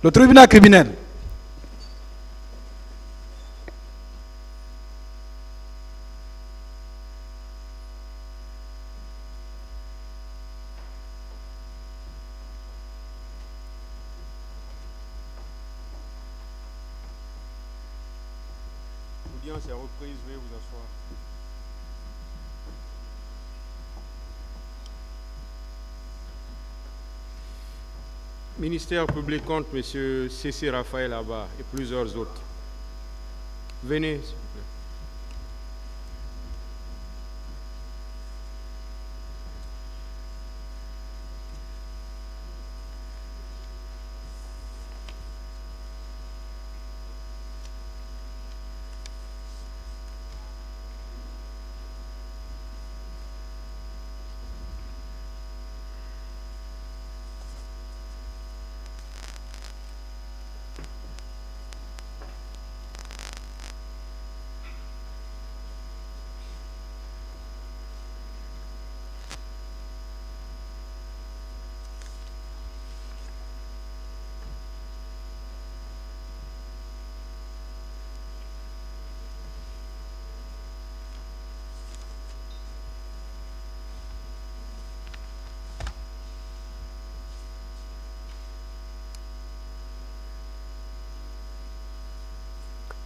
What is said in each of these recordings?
Le tribunal criminel. L'audience est reprise, veuillez vous asseoir. Ministère public contre M. C.C. Raphaël Abba et plusieurs autres. Venez, s'il vous plaît.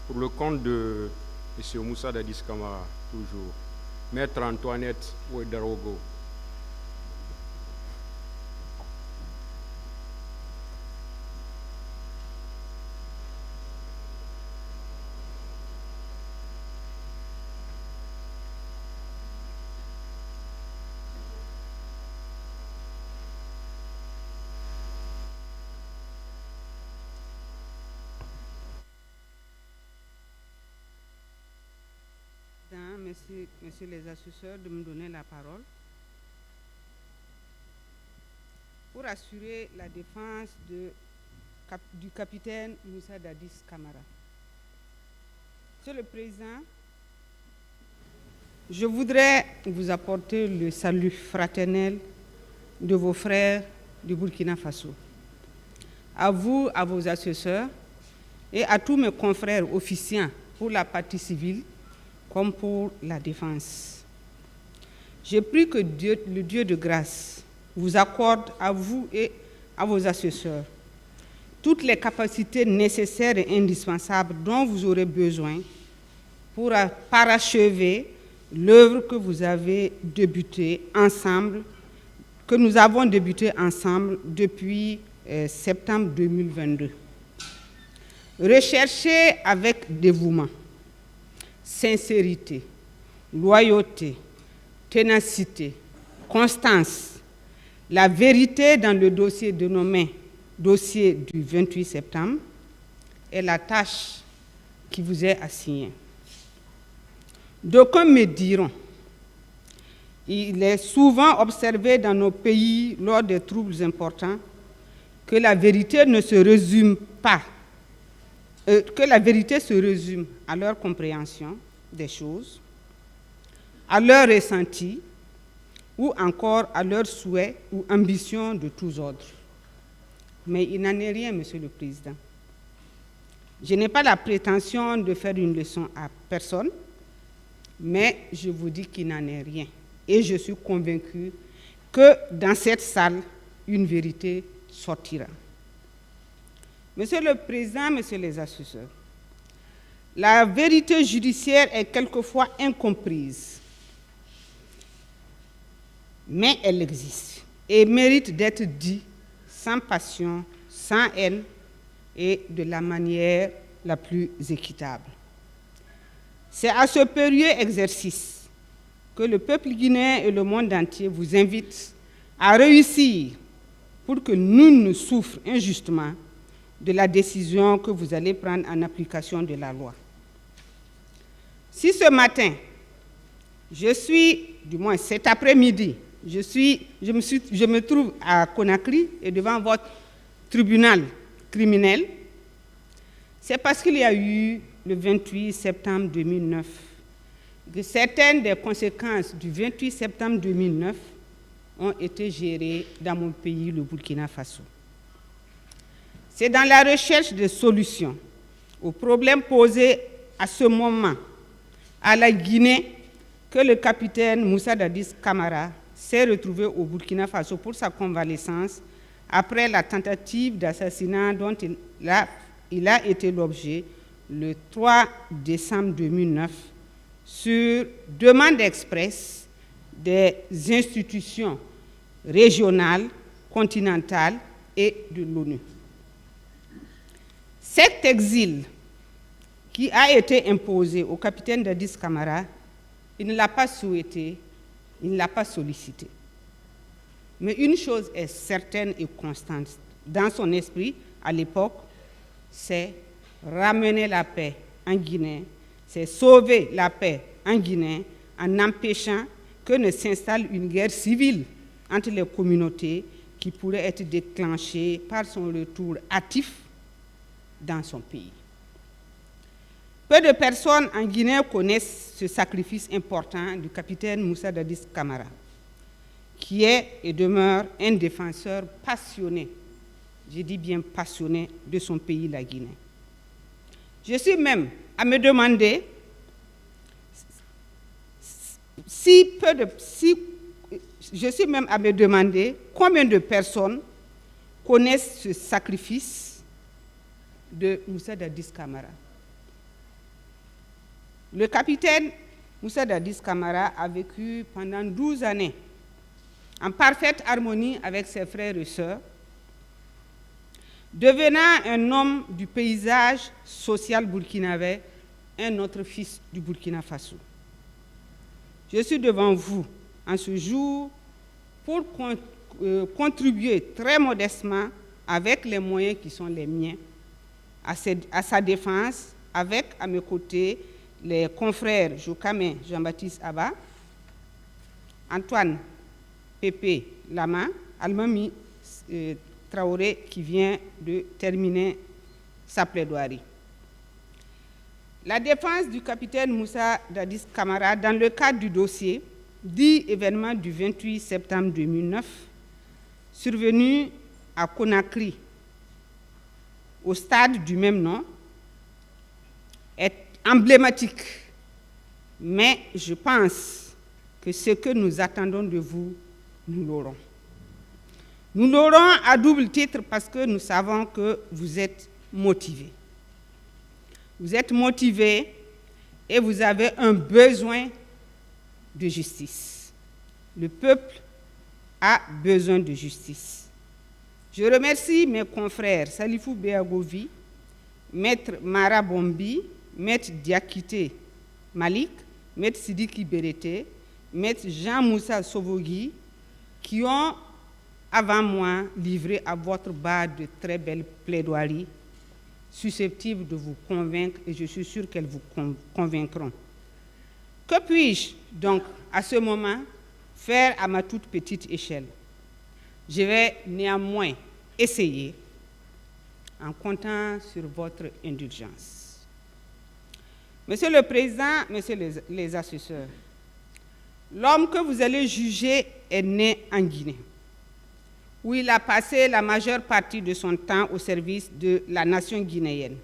Pour le compte de M. Moussa Dadis Camara, toujours, Maître Antoinette Ouedarogo. Messieurs les assesseurs, de me donner la parole pour assurer la défense du capitaine Moussa Dadis Camara. Monsieur le Président, je voudrais vous apporter le salut fraternel de vos frères du Burkina Faso, à vous, à vos assesseurs et à tous mes confrères officiants pour la partie civile comme pour la défense. Je prie que Dieu, le Dieu de grâce, vous accorde à vous et à vos assesseurs toutes les capacités nécessaires et indispensables dont vous aurez besoin pour parachever l'œuvre que vous avez débutée ensemble, que nous avons débuté ensemble depuis septembre 2022. Recherchez avec dévouement, sincérité, loyauté, ténacité, constance, la vérité dans le dossier dénommé dossier du 28 septembre est la tâche qui vous est assignée. D'aucuns me diront, il est souvent observé dans nos pays lors des troubles importants que la vérité ne se résume pas, que la vérité se résume à leur compréhension des choses, à leur ressenti, ou encore à leurs souhaits ou ambitions de tous ordres. Mais il n'en est rien, Monsieur le Président. Je n'ai pas la prétention de faire une leçon à personne, mais je vous dis qu'il n'en est rien. Et je suis convaincu que dans cette salle, une vérité sortira. Monsieur le Président, Messieurs les assesseurs, la vérité judiciaire est quelquefois incomprise, mais elle existe et mérite d'être dite sans passion, sans haine et de la manière la plus équitable. C'est à ce périlleux exercice que le peuple guinéen et le monde entier vous invitent à réussir pour que nul ne souffre injustement de la décision que vous allez prendre en application de la loi. Si ce matin, du moins cet après-midi, je me trouve à Conakry et devant votre tribunal criminel, c'est parce qu'il y a eu le 28 septembre 2009 que certaines des conséquences du 28 septembre 2009 ont été gérées dans mon pays, le Burkina Faso. C'est dans la recherche de solutions aux problèmes posés à ce moment à la Guinée que le capitaine Moussa Dadis Camara s'est retrouvé au Burkina Faso pour sa convalescence après la tentative d'assassinat dont il a été l'objet le 3 décembre 2009 sur demande expresse des institutions régionales, continentales et de l'ONU. Cet exil qui a été imposé au capitaine Dadis Camara, il ne l'a pas souhaité, il ne l'a pas sollicité. Mais une chose est certaine et constante dans son esprit à l'époque, c'est ramener la paix en Guinée, c'est sauver la paix en Guinée en empêchant que ne s'installe une guerre civile entre les communautés qui pourrait être déclenchée par son retour hâtif dans son pays. Peu de personnes en Guinée connaissent ce sacrifice important du capitaine Moussa Dadis Camara, qui est et demeure un défenseur passionné, je dis bien passionné, de son pays, la Guinée. Je suis même à me demander combien de personnes connaissent ce sacrifice de Moussa Dadis Camara. Le capitaine Moussa Dadis Camara a vécu pendant 12 années en parfaite harmonie avec ses frères et sœurs, devenant un homme du paysage social burkinabé, un autre fils du Burkina Faso. Je suis devant vous en ce jour pour contribuer très modestement avec les moyens qui sont les miens à sa défense, avec à mes côtés les confrères Jokame Jean-Baptiste Abba, Antoine Pépé Lama, Almami Traoré qui vient de terminer sa plaidoirie. La défense du capitaine Moussa Dadis Camara dans le cadre du dossier dit événement du 28 septembre 2009, survenu à Conakry, au stade du même nom, est emblématique. Mais je pense que ce que nous attendons de vous, nous l'aurons. Nous l'aurons à double titre parce que nous savons que vous êtes motivés. Vous êtes motivés et vous avez un besoin de justice. Le peuple a besoin de justice. Je remercie mes confrères Salifou Beagovi, Maître Mara Bombi, Maître Diakité Malik, Maître Sidiki Berete, Maître Jean-Moussa Sovogui, qui ont, avant moi, livré à votre bas de très belles plaidoiries susceptibles de vous convaincre, et je suis sûr qu'elles vous convaincront. Que puis-je donc, à ce moment, faire à ma toute petite échelle? Je vais néanmoins essayer, en comptant sur votre indulgence. Monsieur le Président, Messieurs les assesseurs, l'homme que vous allez juger est né en Guinée, où il a passé la majeure partie de son temps au service de la nation guinéenne.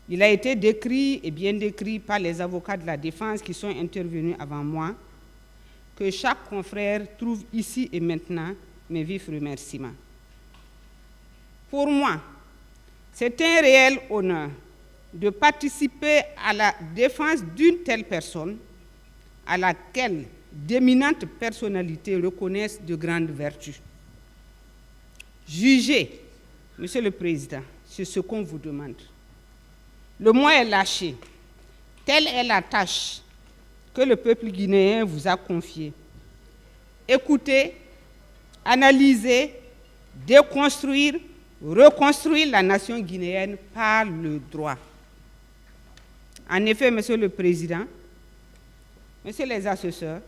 Il a été décrit et bien décrit par les avocats de la défense qui sont intervenus avant moi, que chaque confrère trouve ici et maintenant mes vifs remerciements. Pour moi, c'est un réel honneur de participer à la défense d'une telle personne à laquelle d'éminentes personnalités reconnaissent de grandes vertus. Jugez, Monsieur le Président, c'est ce qu'on vous demande. Le mot est lâché. Telle est la tâche que le peuple guinéen vous a confiée. Écoutez, analysez, déconstruire, reconstruire la nation guinéenne par le droit. En effet, Monsieur le Président, Messieurs les assesseurs,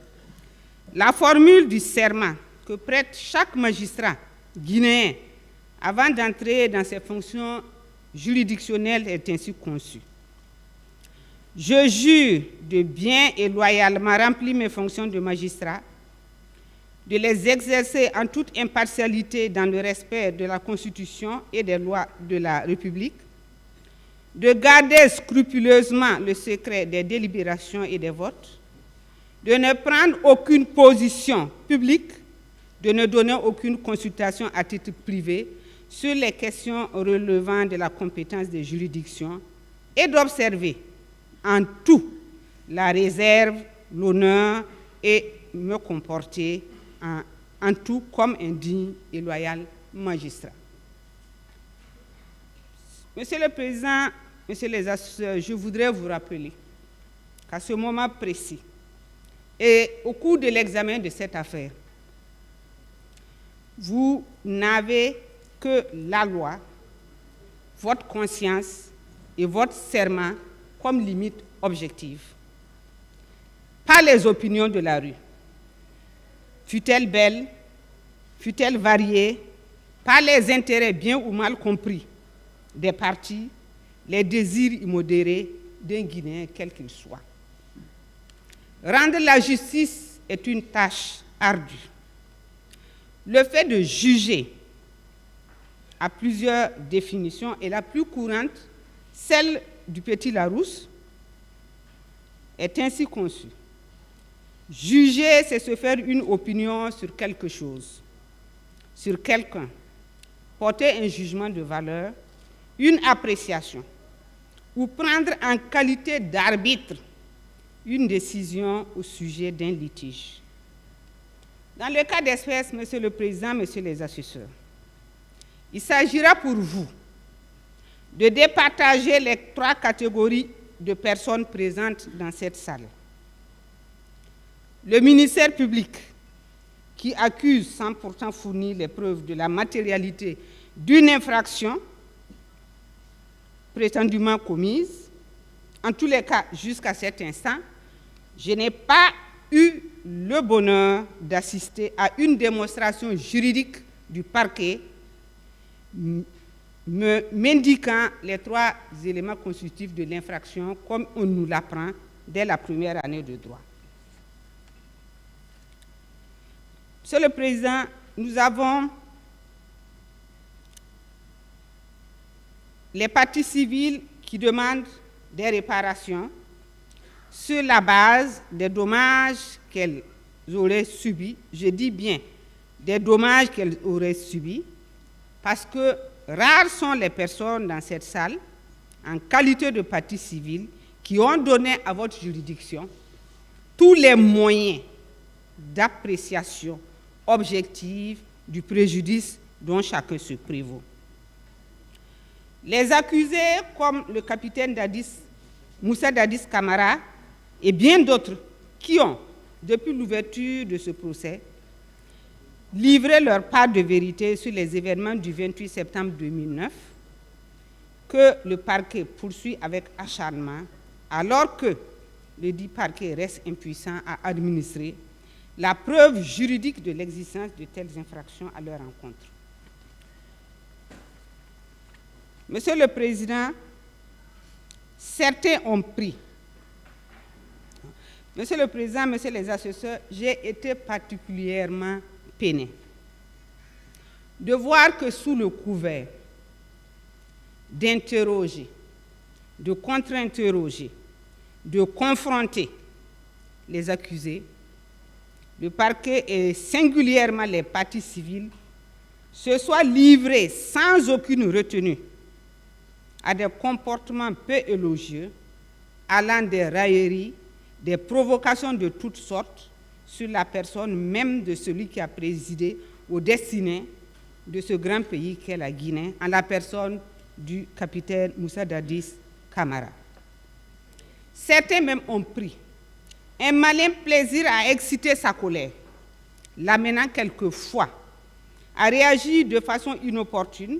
la formule du serment que prête chaque magistrat guinéen avant d'entrer dans ses fonctions juridictionnelles est ainsi conçue. Je jure de bien et loyalement remplir mes fonctions de magistrat, de les exercer en toute impartialité dans le respect de la Constitution et des lois de la République, de garder scrupuleusement le secret des délibérations et des votes, de ne prendre aucune position publique, de ne donner aucune consultation à titre privé sur les questions relevant de la compétence des juridictions et d'observer en tout la réserve, l'honneur et me comporter en tout comme un digne et loyal magistrat. Monsieur le Président, Messieurs les assesseurs, je voudrais vous rappeler qu'à ce moment précis et au cours de l'examen de cette affaire, vous n'avez que la loi, votre conscience et votre serment comme limite objective. Pas les opinions de la rue, fût-elle belle, fût-elle variée, pas les intérêts bien ou mal compris des partis, les désirs immodérés d'un Guinéen quel qu'il soit. Rendre la justice est une tâche ardue. Le fait de juger a plusieurs définitions et la plus courante, celle du Petit Larousse, est ainsi conçue. Juger, c'est se faire une opinion sur quelque chose, sur quelqu'un, porter un jugement de valeur, une appréciation, ou prendre en qualité d'arbitre une décision au sujet d'un litige. Dans le cas d'espèce, Monsieur le Président, Messieurs les assesseurs, il s'agira pour vous de départager les trois catégories de personnes présentes dans cette salle. Le ministère public, qui accuse sans pourtant fournir les preuves de la matérialité d'une infraction prétendument commise. En tous les cas, jusqu'à cet instant, je n'ai pas eu le bonheur d'assister à une démonstration juridique du parquet m'indiquant les trois éléments constitutifs de l'infraction comme on nous l'apprend dès la première année de droit. Monsieur le Président, nous avons les parties civiles qui demandent des réparations sur la base des dommages qu'elles auraient subis. Je dis bien des dommages qu'elles auraient subis, parce que rares sont les personnes dans cette salle, en qualité de partie civile, qui ont donné à votre juridiction tous les moyens d'appréciation objective du préjudice dont chacun se prévaut. Les accusés, comme le capitaine Moussa Dadis Camara et bien d'autres qui ont, depuis l'ouverture de ce procès, livré leur part de vérité sur les événements du 28 septembre 2009, que le parquet poursuit avec acharnement, alors que le dit parquet reste impuissant à administrer la preuve juridique de l'existence de telles infractions à leur encontre. Monsieur le Président, certains ont pris. Monsieur le Président, Messieurs les assesseurs, j'ai été particulièrement peiné de voir que sous le couvert d'interroger, de contre-interroger, de confronter les accusés, le parquet et singulièrement les parties civiles se soient livrés sans aucune retenue à des comportements peu élogieux, allant des railleries, des provocations de toutes sortes sur la personne même de celui qui a présidé aux destinées de ce grand pays qu'est la Guinée, en la personne du capitaine Moussa Dadis Camara. Certains même ont pris un malin plaisir à exciter sa colère, l'amenant quelquefois à réagir de façon inopportune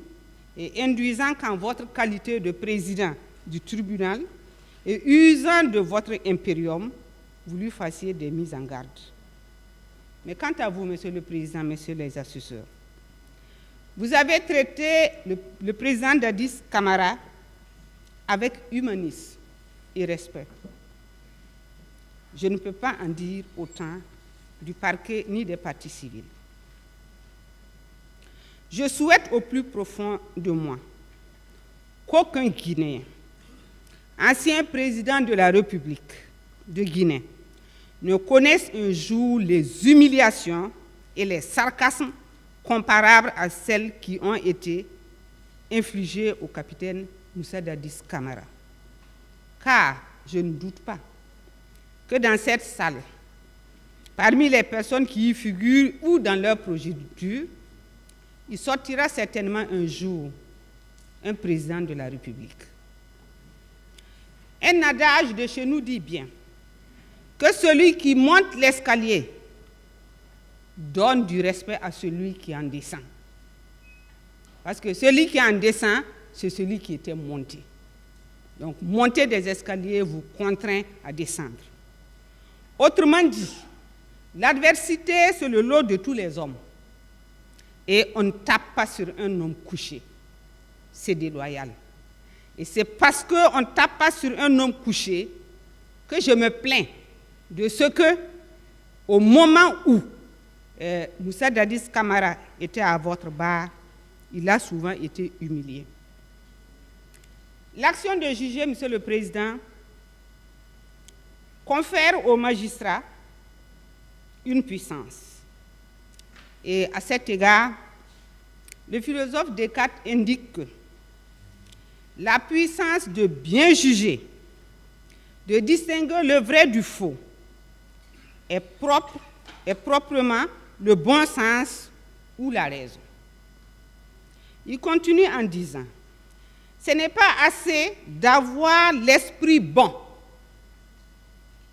et induisant qu'en votre qualité de président du tribunal et usant de votre impérium, vous lui fassiez des mises en garde. Mais quant à vous, Monsieur le Président, Messieurs les assesseurs, vous avez traité le président Dadis Camara avec humanisme et respect. Je ne peux pas en dire autant du parquet ni des parties civiles. Je souhaite au plus profond de moi qu'aucun Guinéen, ancien président de la République de Guinée, ne connaisse un jour les humiliations et les sarcasmes comparables à celles qui ont été infligées au capitaine Moussa Dadis Camara. Car je ne doute pas que dans cette salle, parmi les personnes qui y figurent ou dans leur progéniture, il sortira certainement un jour un président de la République. Un adage de chez nous dit bien que celui qui monte l'escalier donne du respect à celui qui en descend. Parce que celui qui en descend, c'est celui qui était monté. Donc, monter des escaliers vous contraint à descendre. Autrement dit, l'adversité, c'est le lot de tous les hommes. Et on ne tape pas sur un homme couché. C'est déloyal. Et c'est parce qu'on ne tape pas sur un homme couché que je me plains de ce que, au moment où Moussa Dadis Camara était à votre barre, il a souvent été humilié. L'action de juger, Monsieur le Président, confère aux magistrats une puissance. Et à cet égard, le philosophe Descartes indique que la puissance de bien juger, de distinguer le vrai du faux, est proprement le bon sens ou la raison. Il continue en disant: ce n'est pas assez d'avoir l'esprit bon,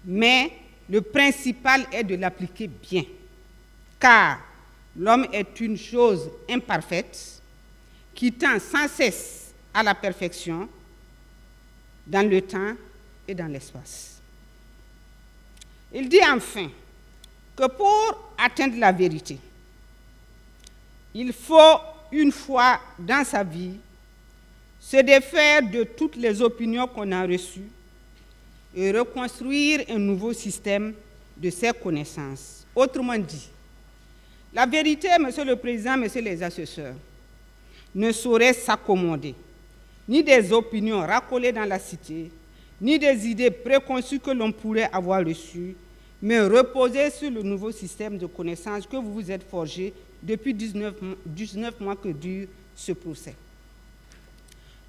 mais le principal est de l'appliquer bien, car l'homme est une chose imparfaite qui tend sans cesse à la perfection dans le temps et dans l'espace. Il dit enfin que pour atteindre la vérité, il faut une fois dans sa vie se défaire de toutes les opinions qu'on a reçues et reconstruire un nouveau système de ses connaissances. Autrement dit, la vérité, Monsieur le Président, Messieurs les assesseurs, ne saurait s'accommoder ni des opinions racolées dans la cité, ni des idées préconçues que l'on pourrait avoir reçues, mais reposer sur le nouveau système de connaissances que vous vous êtes forgé depuis 19 mois que dure ce procès.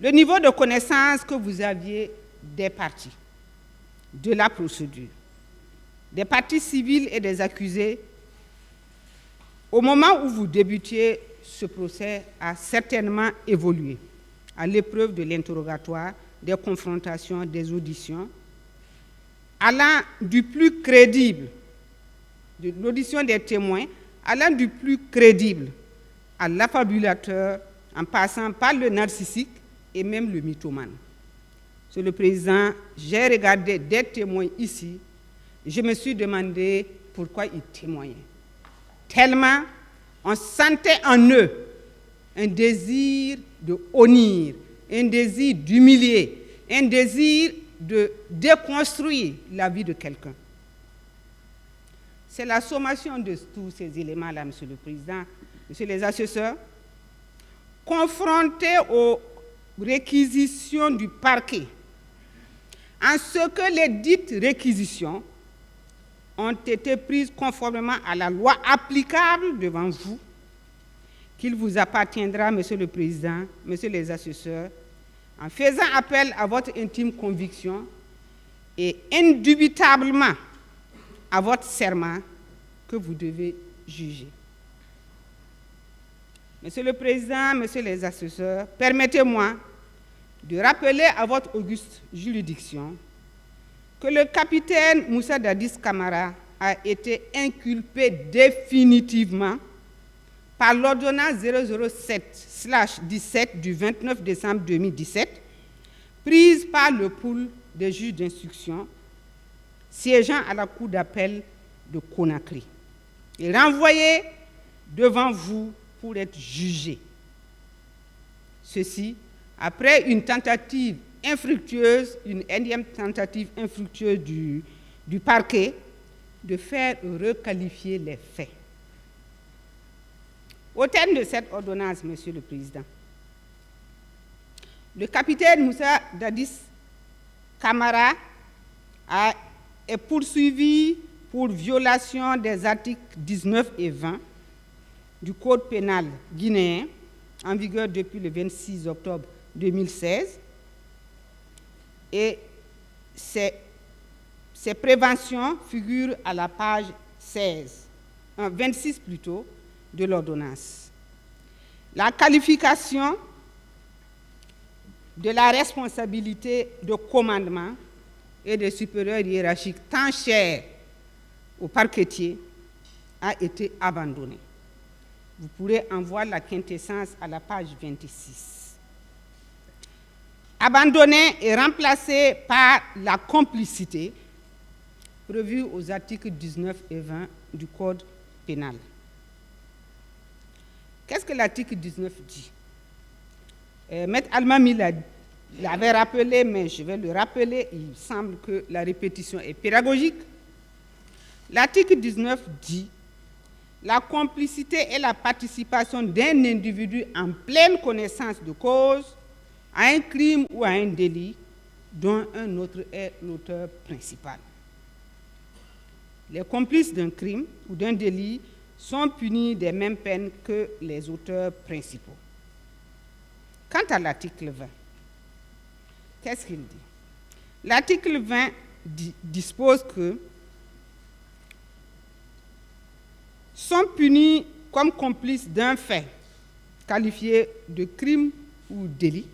Le niveau de connaissance que vous aviez des parties, de la procédure, des parties civiles et des accusés, au moment où vous débutiez ce procès, a certainement évolué à l'épreuve de l'interrogatoire, des confrontations, des auditions, allant du plus crédible, de l'audition des témoins, allant du plus crédible à l'affabulateur, en passant par le narcissique et même le mythomane. Monsieur le Président, j'ai regardé des témoins ici, et je me suis demandé pourquoi ils témoignaient. Tellement on sentait en eux un désir de honnir, un désir d'humilier, un désir de déconstruire la vie de quelqu'un. C'est la sommation de tous ces éléments-là, Monsieur le Président, Monsieur les assesseurs, confrontés aux réquisitions du parquet, en ce que les dites réquisitions ont été prises conformément à la loi applicable devant vous, qu'il vous appartiendra, Monsieur le Président, Messieurs les assesseurs, en faisant appel à votre intime conviction et indubitablement à votre serment que vous devez juger. Monsieur le Président, Messieurs les assesseurs, permettez-moi de rappeler à votre auguste juridiction que le capitaine Moussa Dadis Camara a été inculpé définitivement par l'ordonnance 007/17 du 29 décembre 2017, prise par le pool des juges d'instruction siégeant à la cour d'appel de Conakry et renvoyé devant vous pour être jugé. Ceci après une tentative infructueuse, une énième tentative infructueuse du parquet, de faire requalifier les faits. Au terme de cette ordonnance, Monsieur le Président, le capitaine Moussa Dadis Camara est poursuivi pour violation des articles 19 et 20 du Code pénal guinéen, en vigueur depuis le 26 octobre 2016, et ces préventions figurent à la page 26 plutôt, de l'ordonnance. La qualification de la responsabilité de commandement et des supérieurs hiérarchiques tant chère au parquetier a été abandonnée. Vous pourrez en voir la quintessence à la page 26. Abandonnée et remplacée par la complicité prévue aux articles 19 et 20 du Code pénal. Qu'est-ce que l'article 19 dit? Maître Almami l'avait rappelé, mais je vais le rappeler, il semble que la répétition est pédagogique. L'article 19 dit « La complicité est la participation d'un individu en pleine connaissance de cause à un crime ou à un délit dont un autre est l'auteur principal. » Les complices d'un crime ou d'un délit sont punis des mêmes peines que les auteurs principaux. Quant à l'article 20, qu'est-ce qu'il dit? L'article 20 dispose que sont punis comme complices d'un fait qualifié de crime ou délit,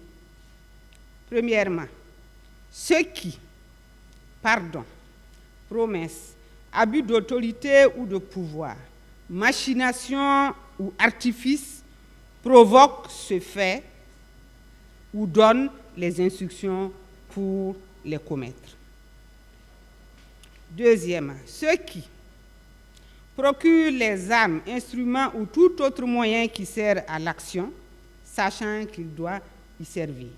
premièrement, ceux qui, pardon, promesse, abus d'autorité ou de pouvoir, machination ou artifice provoquent ce fait ou donnent les instructions pour les commettre. Deuxièmement, ceux qui procurent les armes, instruments ou tout autre moyen qui sert à l'action, sachant qu'il doit y servir.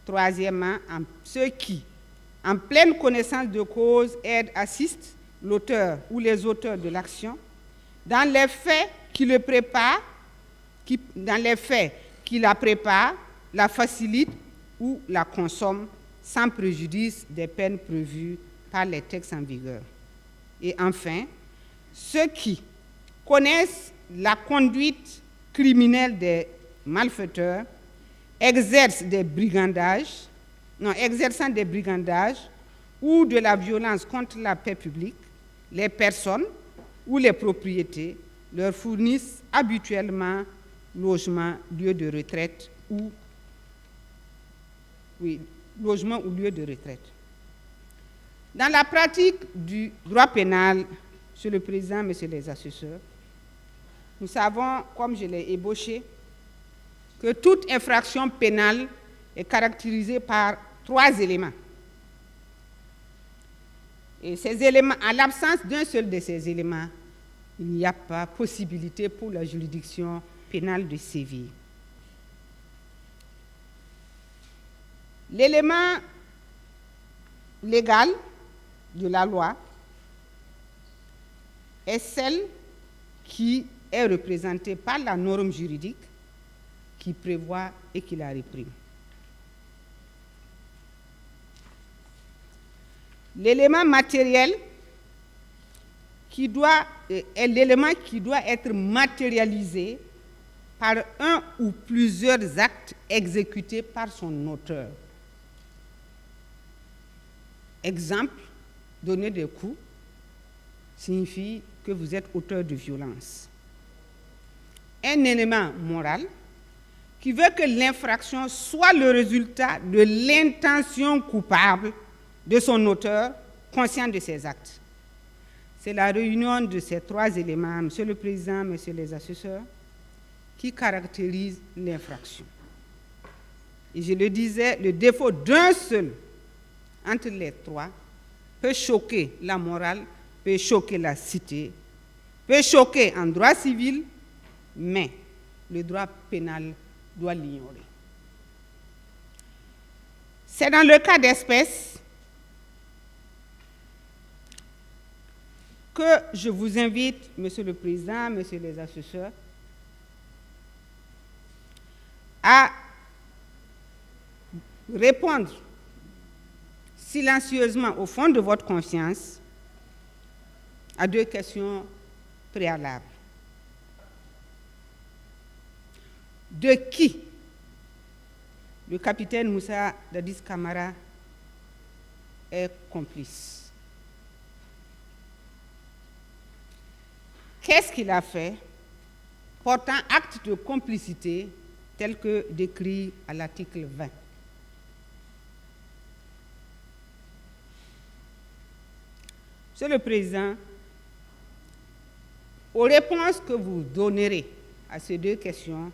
Troisièmement, ceux qui, en pleine connaissance de cause, aident, assistent l'auteur ou les auteurs de l'action dans les faits qui le préparent, la préparent, la facilitent ou la consomment sans préjudice des peines prévues par les textes en vigueur. Et enfin, ceux qui connaissent la conduite criminelle des malfaiteurs, exerçant des brigandages ou de la violence contre la paix publique, les personnes ou les propriétés leur fournissent habituellement logement, lieu de retraite ou lieu de retraite. Dans la pratique du droit pénal, Monsieur le Président, Messieurs les assesseurs, nous savons, comme je l'ai ébauché, que toute infraction pénale est caractérisée par 3 éléments. Et ces éléments, en l'absence d'un seul de ces éléments, il n'y a pas possibilité pour la juridiction pénale de sévir. L'élément légal de la loi est celle qui est représentée par la norme juridique qui prévoit et qui la réprime. L'élément matériel est l'élément qui doit être matérialisé par un ou plusieurs actes exécutés par son auteur. Exemple, donner des coups signifie que vous êtes auteur de violence. Un élément moral qui veut que l'infraction soit le résultat de l'intention coupable de son auteur, conscient de ses actes. C'est la réunion de ces 3 éléments, Monsieur le Président, Messieurs les assesseurs, qui caractérise l'infraction. Et je le disais, le défaut d'un seul entre les 3 peut choquer la morale, peut choquer la cité, peut choquer en droit civil, mais le droit pénal doit l'ignorer. C'est dans le cas d'espèce que je vous invite, Monsieur le Président, Messieurs les assesseurs, à répondre silencieusement au fond de votre conscience à 2 questions préalables. De qui le capitaine Moussa Dadis Camara est complice? Qu'est-ce qu'il a fait portant acte de complicité tel que décrit à l'article 20? Monsieur le Président, aux réponses que vous donnerez à ces 2 questions,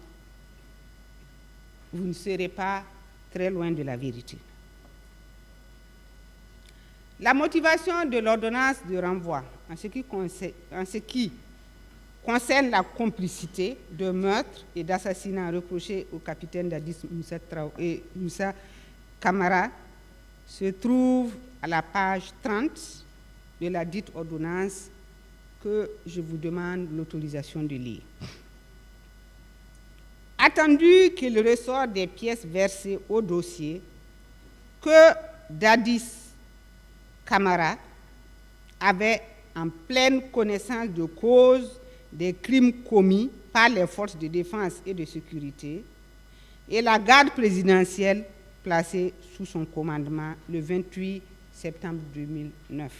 vous ne serez pas très loin de la vérité. La motivation de l'ordonnance de renvoi en ce qui concerne la complicité de meurtre et d'assassinat reproché au capitaine Dadis Moussa Camara se trouve à la page 30 de la dite ordonnance que je vous demande l'autorisation de lire. Attendu qu'il ressort des pièces versées au dossier que Dadis Camara avait en pleine connaissance de cause des crimes commis par les forces de défense et de sécurité et la garde présidentielle placée sous son commandement le 28 septembre 2009.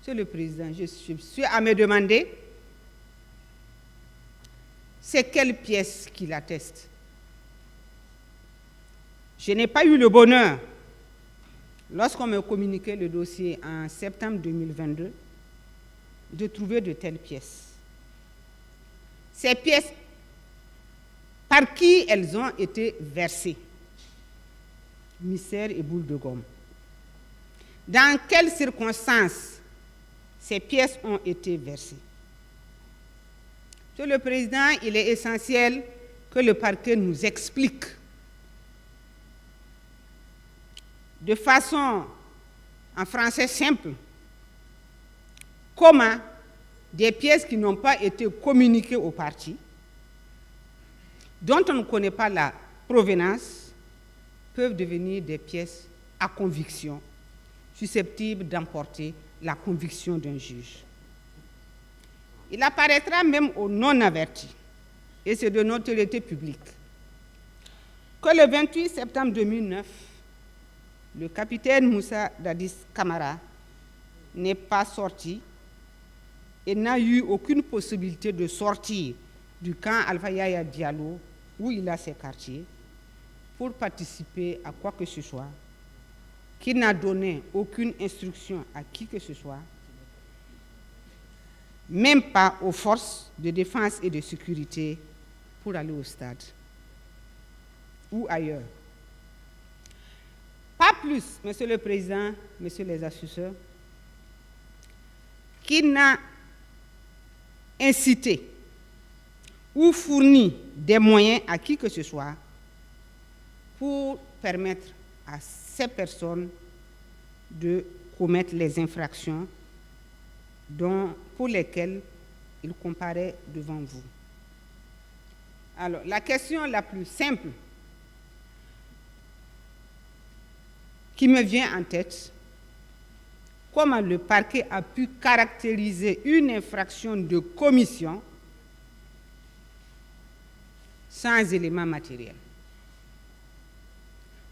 Monsieur le Président, je suis à me demander c'est quelle pièce qui l'atteste. Je n'ai pas eu le bonheur, lorsqu'on me communiquait le dossier en septembre 2022, de trouver de telles pièces. Ces pièces, par qui elles ont été versées? Mystère et boule de gomme. Dans quelles circonstances ces pièces ont été versées? Monsieur le Président, il est essentiel que le parquet nous explique de façon, en français simple, comment des pièces qui n'ont pas été communiquées aux parties, dont on ne connaît pas la provenance, peuvent devenir des pièces à conviction, susceptibles d'emporter la conviction d'un juge. Il apparaîtra même aux non-avertis, et c'est de notoriété publique, que le 28 septembre 2009, le capitaine Moussa Dadis Camara n'est pas sorti et n'a eu aucune possibilité de sortir du camp Alpha Yaya Diallo, où il a ses quartiers, pour participer à quoi que ce soit, qu'il n'a donné aucune instruction à qui que ce soit, même pas aux forces de défense et de sécurité pour aller au stade ou ailleurs. Pas plus, Monsieur le Président, Messieurs les assesseurs, qu'il n'a incité ou fourni des moyens à qui que ce soit pour permettre à ces personnes de commettre les infractions pour lesquelles il comparaît devant vous. Alors, la question la plus simple qui me vient en tête, comment le parquet a pu caractériser une infraction de commission sans éléments matériels?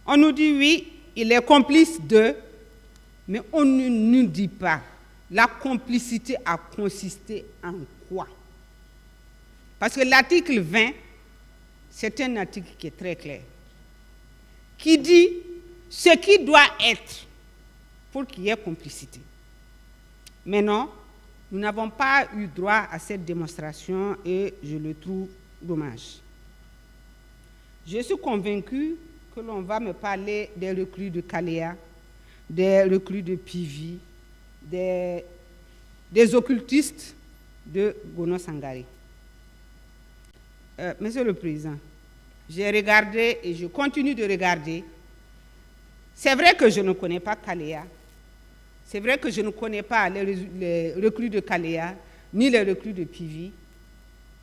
On nous dit oui, il est complice de, mais on ne nous dit pas la complicité a consisté en quoi? Parce que l'article 20, c'est un article qui est très clair, qui dit ce qui doit être pour qu'il y ait complicité. Mais non, nous n'avons pas eu droit à cette démonstration et je le trouve dommage. Je suis convaincu que l'on va me parler des recrues de Kaléa, des recrues de Pivi, des occultistes de Gono Sangari. Monsieur le Président, j'ai regardé et je continue de regarder. C'est vrai que je ne connais pas Kaléa, C'est vrai que je ne connais pas les recrues de Kalea, ni les recrues de Pivi,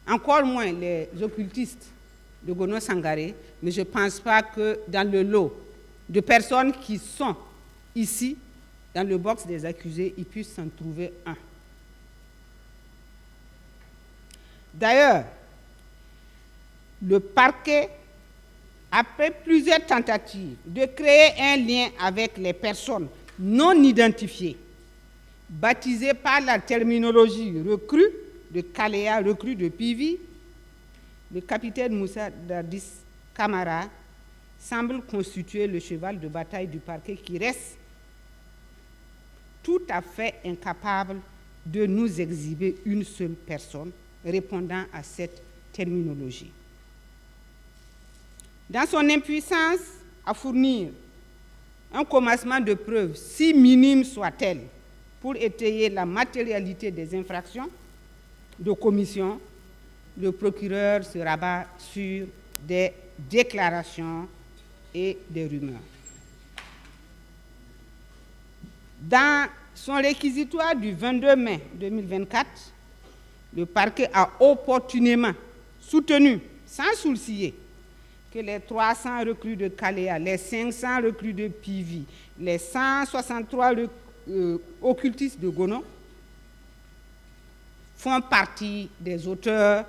encore moins les occultistes de Gono Sangaré, mais je ne pense pas que dans le lot de personnes qui sont ici, dans le box des accusés, il puisse s'en trouver un. D'ailleurs, le parquet, après plusieurs tentatives de créer un lien avec les personnes non identifiées, baptisées par la terminologie recrue de Kalea, recrue de Pivi, le capitaine Moussa Dadis Camara semble constituer le cheval de bataille du parquet qui reste tout à fait incapable de nous exhiber une seule personne répondant à cette terminologie. Dans son impuissance à fournir un commencement de preuves, si minime soit-elle, pour étayer la matérialité des infractions de commission, le procureur se rabat sur des déclarations et des rumeurs. Dans son réquisitoire du 22 mai 2024, le parquet a opportunément soutenu, sans sourciller, que les 300 recrues de Kalea, les 500 recrues de Pivi, les 163 occultistes de Gono font partie des auteurs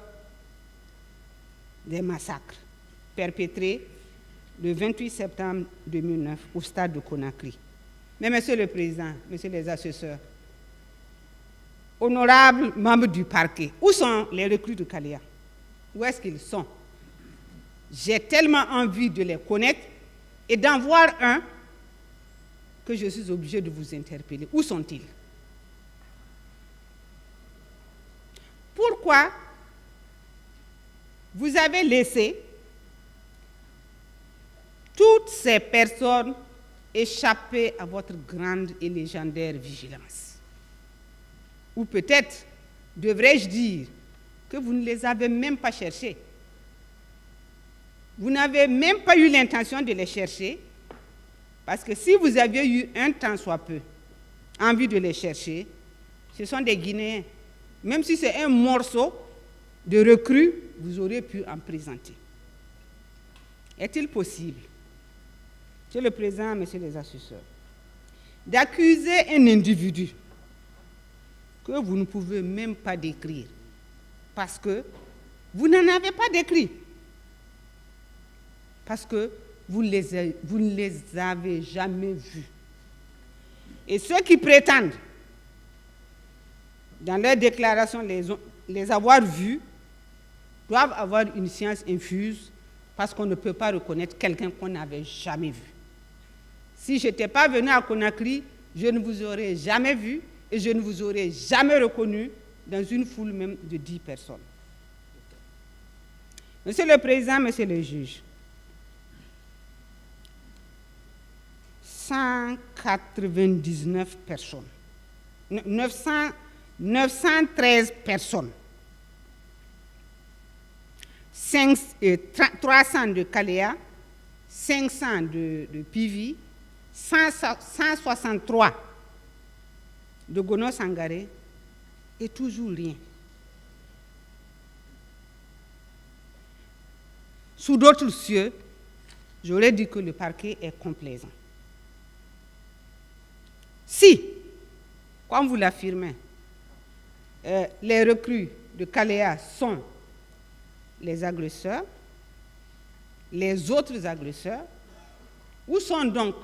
des massacres perpétrés le 28 septembre 2009 au stade de Conakry. Mais Monsieur le Président, Messieurs les assesseurs, honorables membres du parquet, où sont les recrues de Kalea? Où est-ce qu'ils sont? J'ai tellement envie de les connaître et d'en voir un que je suis obligé de vous interpeller. Où sont-ils? Pourquoi vous avez laissé toutes ces personnes échapper à votre grande et légendaire vigilance? Ou peut-être, devrais-je dire, que vous ne les avez même pas cherchées. Vous n'avez même pas eu l'intention de les chercher, parce que si vous aviez eu un tant soit peu envie de les chercher, ce sont des Guinéens. Même si c'est un morceau de recrue, vous auriez pu en présenter. Est-il possible, Monsieur le Président, Messieurs les assesseurs, d'accuser un individu que vous ne pouvez même pas décrire, parce que vous n'en avez pas décrit, parce que vous ne les avez jamais vus. Et ceux qui prétendent, dans leur déclaration, les avoir vus, doivent avoir une science infuse, parce qu'on ne peut pas reconnaître quelqu'un qu'on n'avait jamais vu. Si je n'étais pas venu à Conakry, je ne vous aurais jamais vu et je ne vous aurais jamais reconnu dans une foule même de 10 personnes. Monsieur le Président, Monsieur le juge, 199 personnes, 913 personnes, 300 de Kalea, 500 de Pivi, 163 de Gono Sangaré, et toujours rien. Sous d'autres cieux, j'aurais dit que le parquet est complaisant. Si, comme vous l'affirmez, les recrues de Kalea sont les agresseurs, les autres agresseurs, où sont donc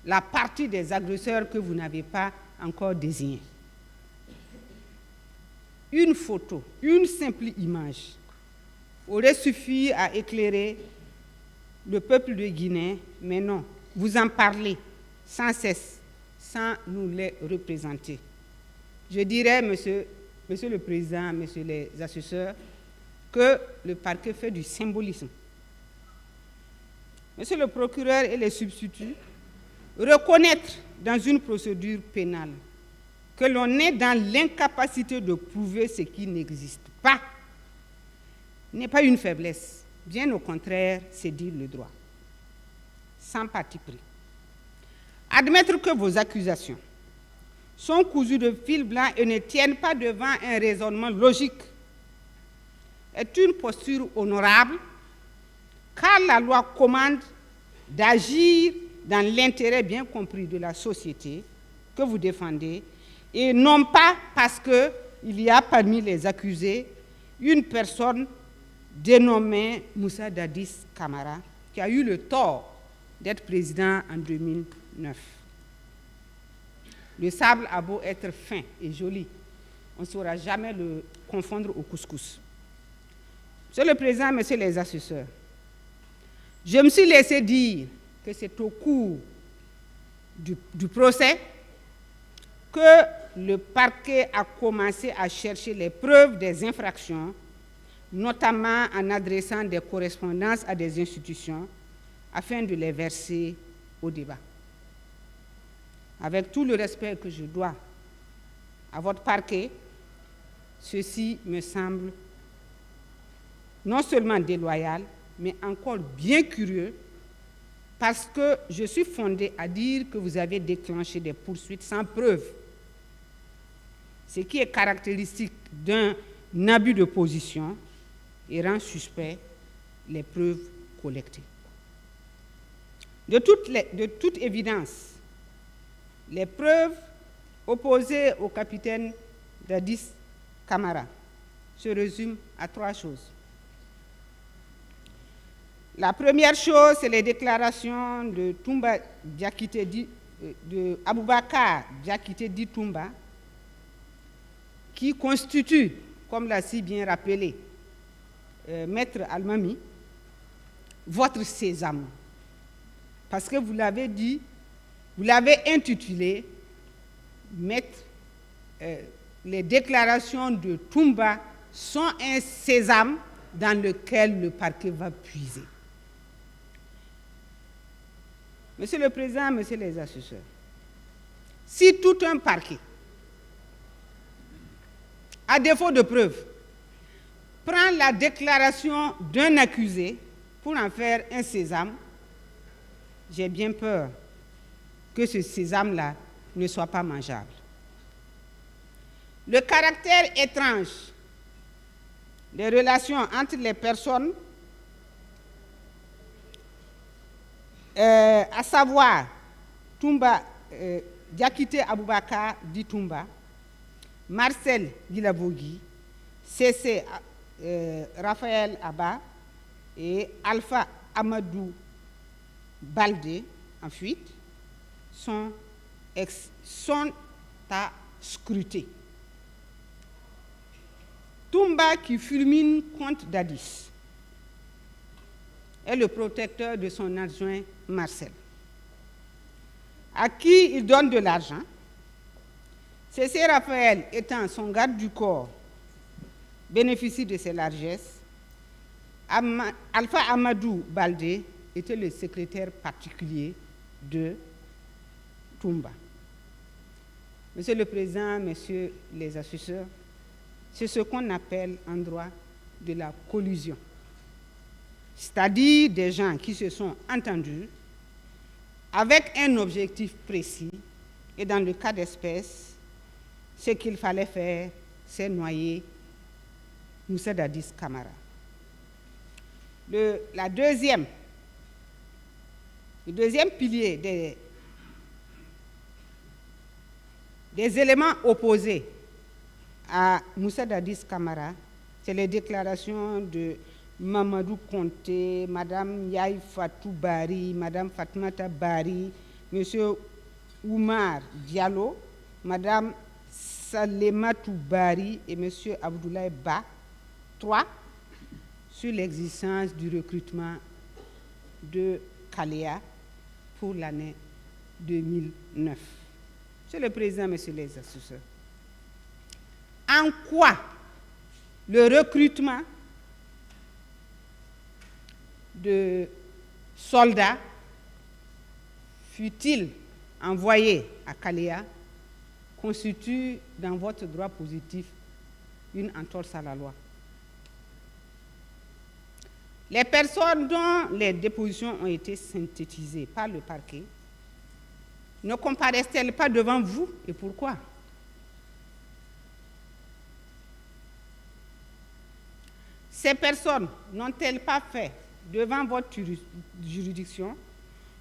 la partie des agresseurs que vous n'avez pas encore désignée? Une photo, une simple image aurait suffi à éclairer le peuple de Guinée, mais non, vous en parlez sans cesse, sans nous les représenter. Je dirais, Monsieur le Président, Messieurs les assesseurs, que le parquet fait du symbolisme. Monsieur le procureur et les substituts, reconnaître dans une procédure pénale que l'on est dans l'incapacité de prouver ce qui n'existe pas n'est pas une faiblesse. Bien au contraire, c'est dire le droit, sans parti pris. Admettre que vos accusations sont cousues de fil blanc et ne tiennent pas devant un raisonnement logique est une posture honorable, car la loi commande d'agir dans l'intérêt bien compris de la société que vous défendez, et non pas parce qu'il y a parmi les accusés une personne dénommée Moussa Dadis Camara, qui a eu le tort d'être président en 2009. Le sable a beau être fin et joli, on ne saura jamais le confondre au couscous. Monsieur le Président, Messieurs les assesseurs, je me suis laissé dire que c'est au cours du procès que le parquet a commencé à chercher les preuves des infractions, notamment en adressant des correspondances à des institutions, afin de les verser au débat. Avec tout le respect que je dois à votre parquet, ceci me semble non seulement déloyal, mais encore bien curieux, parce que je suis fondé à dire que vous avez déclenché des poursuites sans preuve, ce qui est caractéristique d'un abus de position et rend suspect les preuves collectées. De toute évidence, les preuves opposées au capitaine Dadis Camara se résument à 3 choses. La première chose, c'est les déclarations de Aboubakar Diakité dit Toumba, qui constituent, comme l'a si bien rappelé Maître Almami, votre sésame. Parce que vous l'avez dit, vous l'avez intitulé les déclarations de Toumba sont un sésame dans lequel le parquet va puiser. Monsieur le Président, Messieurs les assesseurs, si tout un parquet, à défaut de preuves, prend la déclaration d'un accusé pour en faire un sésame, j'ai bien peur que ce sésame-là ne soit pas mangeable. Le caractère étrange des relations entre les personnes, à savoir Toumba, Diakité Aboubakar dit Toumba, Marcel Guilabogui, C.C. Raphaël Abba et Alpha Amadou Baldé, en fuite, sont à scruter. Toumba, qui fulmine contre Dadis, est le protecteur de son adjoint Marcel, à qui il donne de l'argent. C.C. Raphaël, étant son garde du corps, bénéficie de ses largesses. Alpha Amadou Baldé était le secrétaire particulier de Toumba. Monsieur le Président, Messieurs les assesseurs, c'est ce qu'on appelle en droit de la collusion, c'est-à-dire des gens qui se sont entendus avec un objectif précis, et dans le cas d'espèce, ce qu'il fallait faire, c'est noyer Moussa Dadis Camara. Le deuxième pilier des éléments opposés à Moussa Dadis Camara, c'est les déclarations de Mamadou Konté, Madame Yaï Fatou Bari, Madame Fatmata Bari, Monsieur Oumar Diallo, Madame Salematou Bari et Monsieur Abdoulaye Ba, 3, sur l'existence du recrutement de Kaléa pour l'année 2009. Monsieur le Président, Messieurs les assesseurs, en quoi le recrutement de soldats fut-il envoyé à Kaléa constitue dans votre droit positif une entorse à la loi? Les personnes dont les dépositions ont été synthétisées par le parquet ne comparaissent-elles pas devant vous et pourquoi? Ces personnes n'ont-elles pas fait devant votre juridiction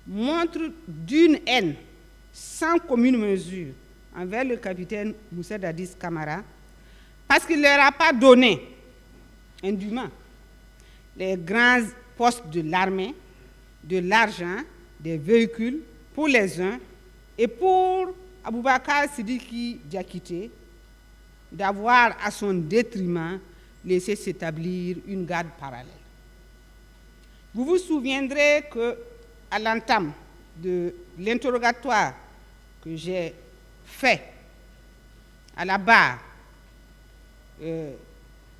montre d'une haine sans commune mesure envers le capitaine Moussa Dadis Camara parce qu'il ne leur a pas donné indûment les grands postes de l'armée, de l'argent, des véhicules pour les uns et pour Aboubakar Sidiki Diakité d'avoir à son détriment laissé s'établir une garde parallèle. Vous vous souviendrez qu'à l'entame de l'interrogatoire que j'ai fait à la barre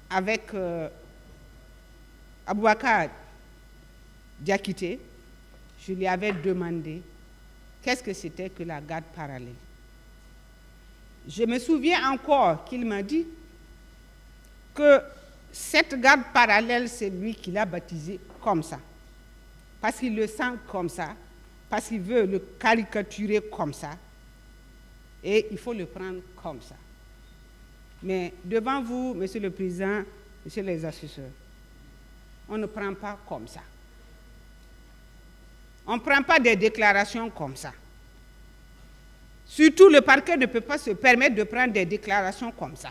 avec Aboubakar Diakité, je lui avais demandé qu'est-ce que c'était que la garde parallèle. Je me souviens encore qu'il m'a dit que cette garde parallèle, c'est lui qui l'a baptisée comme ça, parce qu'il le sent comme ça, parce qu'il veut le caricaturer comme ça, et il faut le prendre comme ça. Mais devant vous, Monsieur le Président, Monsieur les assesseurs, on ne prend pas comme ça. On ne prend pas des déclarations comme ça. Surtout, le parquet ne peut pas se permettre de prendre des déclarations comme ça.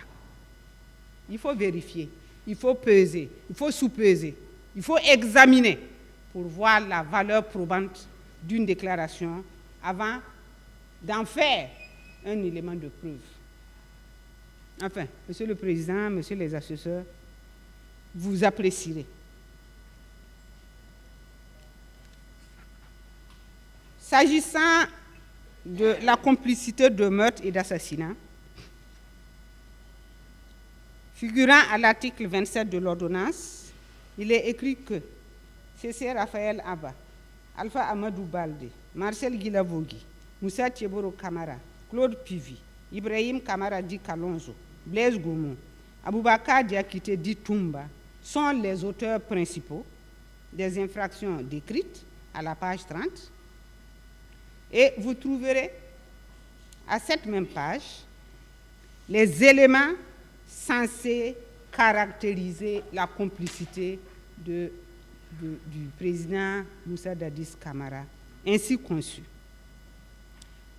Il faut vérifier, il faut peser, il faut sous-peser, il faut examiner pour voir la valeur probante d'une déclaration avant d'en faire un élément de preuve. Enfin, Monsieur le Président, Monsieur les assesseurs, vous apprécierez. S'agissant de la complicité de meurtre et d'assassinat, figurant à l'article 27 de l'ordonnance, il est écrit que C.C. Raphaël Abba, Alpha Amadou Baldé, Marcel Guilavogui, Moussa Thieboro Camara, Claude Pivi, Ibrahim Camara Di Kalonzo, Blaise Goumou, Aboubakar Diakité Di Toumba sont les auteurs principaux des infractions décrites à la page 30. Et vous trouverez à cette même page les éléments censés caractériser la complicité du président Moussa Dadis Camara, ainsi conçu.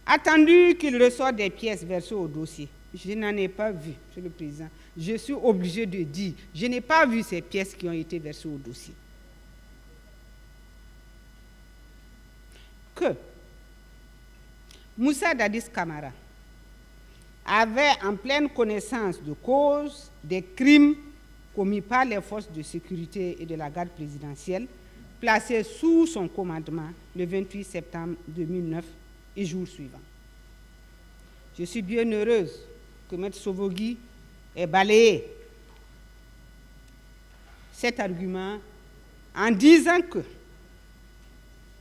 Attendu qu'il ressort des pièces versées au dossier, je n'en ai pas vu, Monsieur le Président. Je suis obligé de dire, je n'ai pas vu ces pièces qui ont été versées au dossier. Que Moussa Dadis Camara avait en pleine connaissance de cause des crimes commis par les forces de sécurité et de la garde présidentielle placés sous son commandement le 28 septembre 2009 et jour suivant. Je suis bien heureuse que M. Sovogui ait balayé cet argument en disant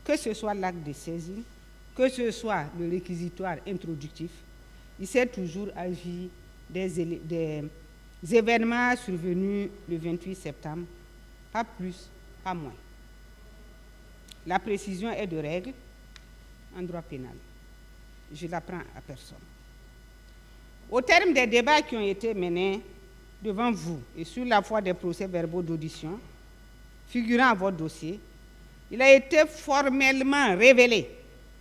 que ce soit l'acte de saisine, que ce soit le réquisitoire introductif, il s'est toujours agi des événements survenus le 28 septembre, pas plus, pas moins. La précision est de règle en droit pénal. Je ne l'apprends à personne. Au terme des débats qui ont été menés devant vous et sur la foi des procès-verbaux d'audition figurant à votre dossier, il a été formellement révélé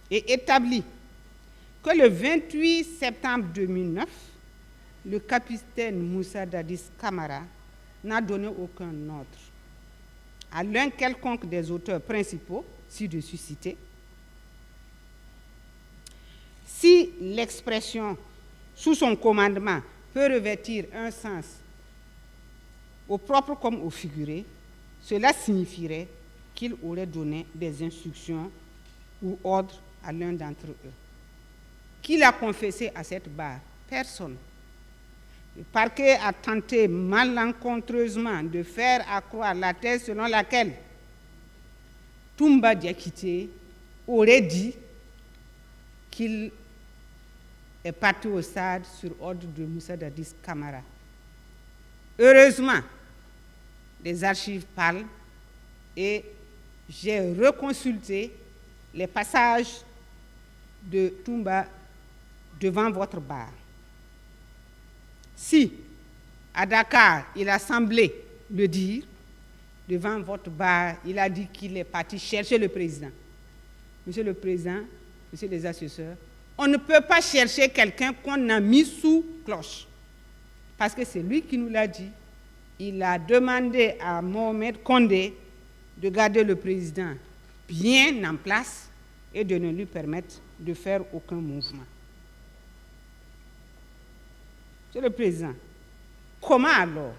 et établi que le 28 septembre 2009, le capitaine Moussa Dadis Camara n'a donné aucun ordre à l'un quelconque des auteurs principaux, ci-dessus cités. Si l'expression « sous son commandement » peut revêtir un sens au propre comme au figuré, cela signifierait qu'il aurait donné des instructions ou ordres à l'un d'entre eux. Qui l'a confessé à cette barre? Personne. Le parquet a tenté malencontreusement de faire accroire la thèse selon laquelle Toumba Diakité aurait dit qu'il est parti au stade sur ordre de Moussa Dadis Camara. Heureusement, les archives parlent et j'ai reconsulté les passages de Toumba devant votre bar. Si, à Dakar, il a semblé le dire, devant votre bar, il a dit qu'il est parti chercher le président. Monsieur le Président, Monsieur les assesseurs, on ne peut pas chercher quelqu'un qu'on a mis sous cloche. Parce que c'est lui qui nous l'a dit. Il a demandé à Mohamed Condé de garder le président bien en place et de ne lui permettre de faire aucun mouvement. Monsieur le Président, comment alors,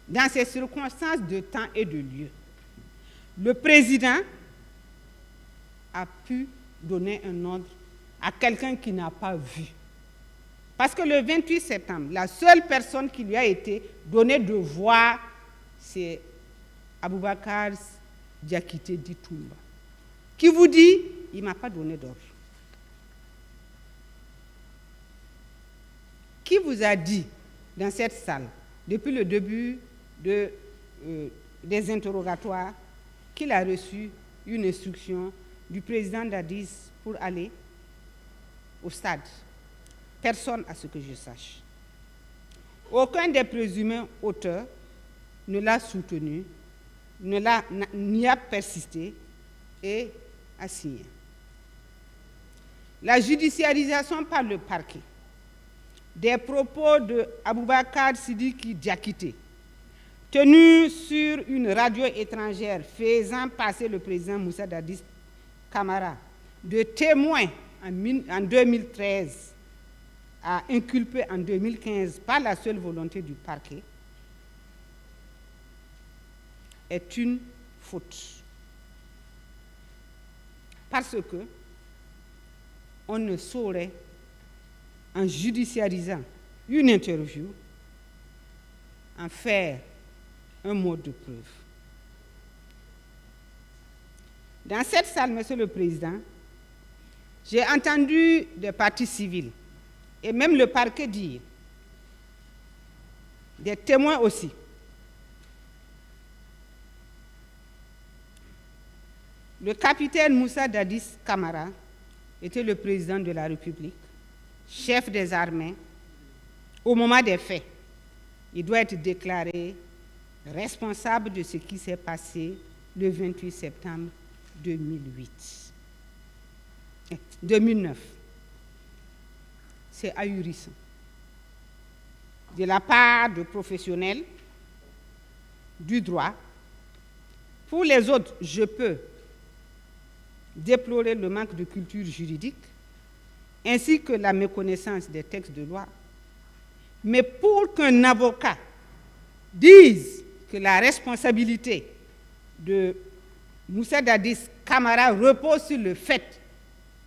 dans ces circonstances de temps et de lieu, le président a pu donner un ordre à quelqu'un qui n'a pas vu? Parce que le 28 septembre, la seule personne qui lui a été donnée de voir, c'est Aboubacar Diakité dit Toumba, qui vous dit, il ne m'a pas donné d'ordre. Qui vous a dit dans cette salle, depuis le début des interrogatoires, qu'il a reçu une instruction du président d'Addis pour aller au stade? Personne à ce que je sache. Aucun des présumés auteurs ne l'a soutenu, n'y a persisté et a signé. La judiciarisation par le parquet des propos de Aboubacar Sidiki Diakité, tenus sur une radio étrangère faisant passer le président Moussa Dadis Camara de témoin en 2013 à inculpé en 2015 par la seule volonté du parquet, est une faute. Parce que on ne saurait, en judiciarisant une interview, en faire un mode de preuve. Dans cette salle, Monsieur le Président, j'ai entendu des parties civiles et même le parquet dire, des témoins aussi, le capitaine Moussa Dadis Camara était le président de la République, chef des armées. Au moment des faits, il doit être déclaré responsable de ce qui s'est passé le 28 septembre 2009. C'est ahurissant. De la part de professionnels du droit. Pour les autres, je peux déplorer le manque de culture juridique ainsi que la méconnaissance des textes de loi. Mais pour qu'un avocat dise que la responsabilité de Moussa Dadis Camara repose sur le fait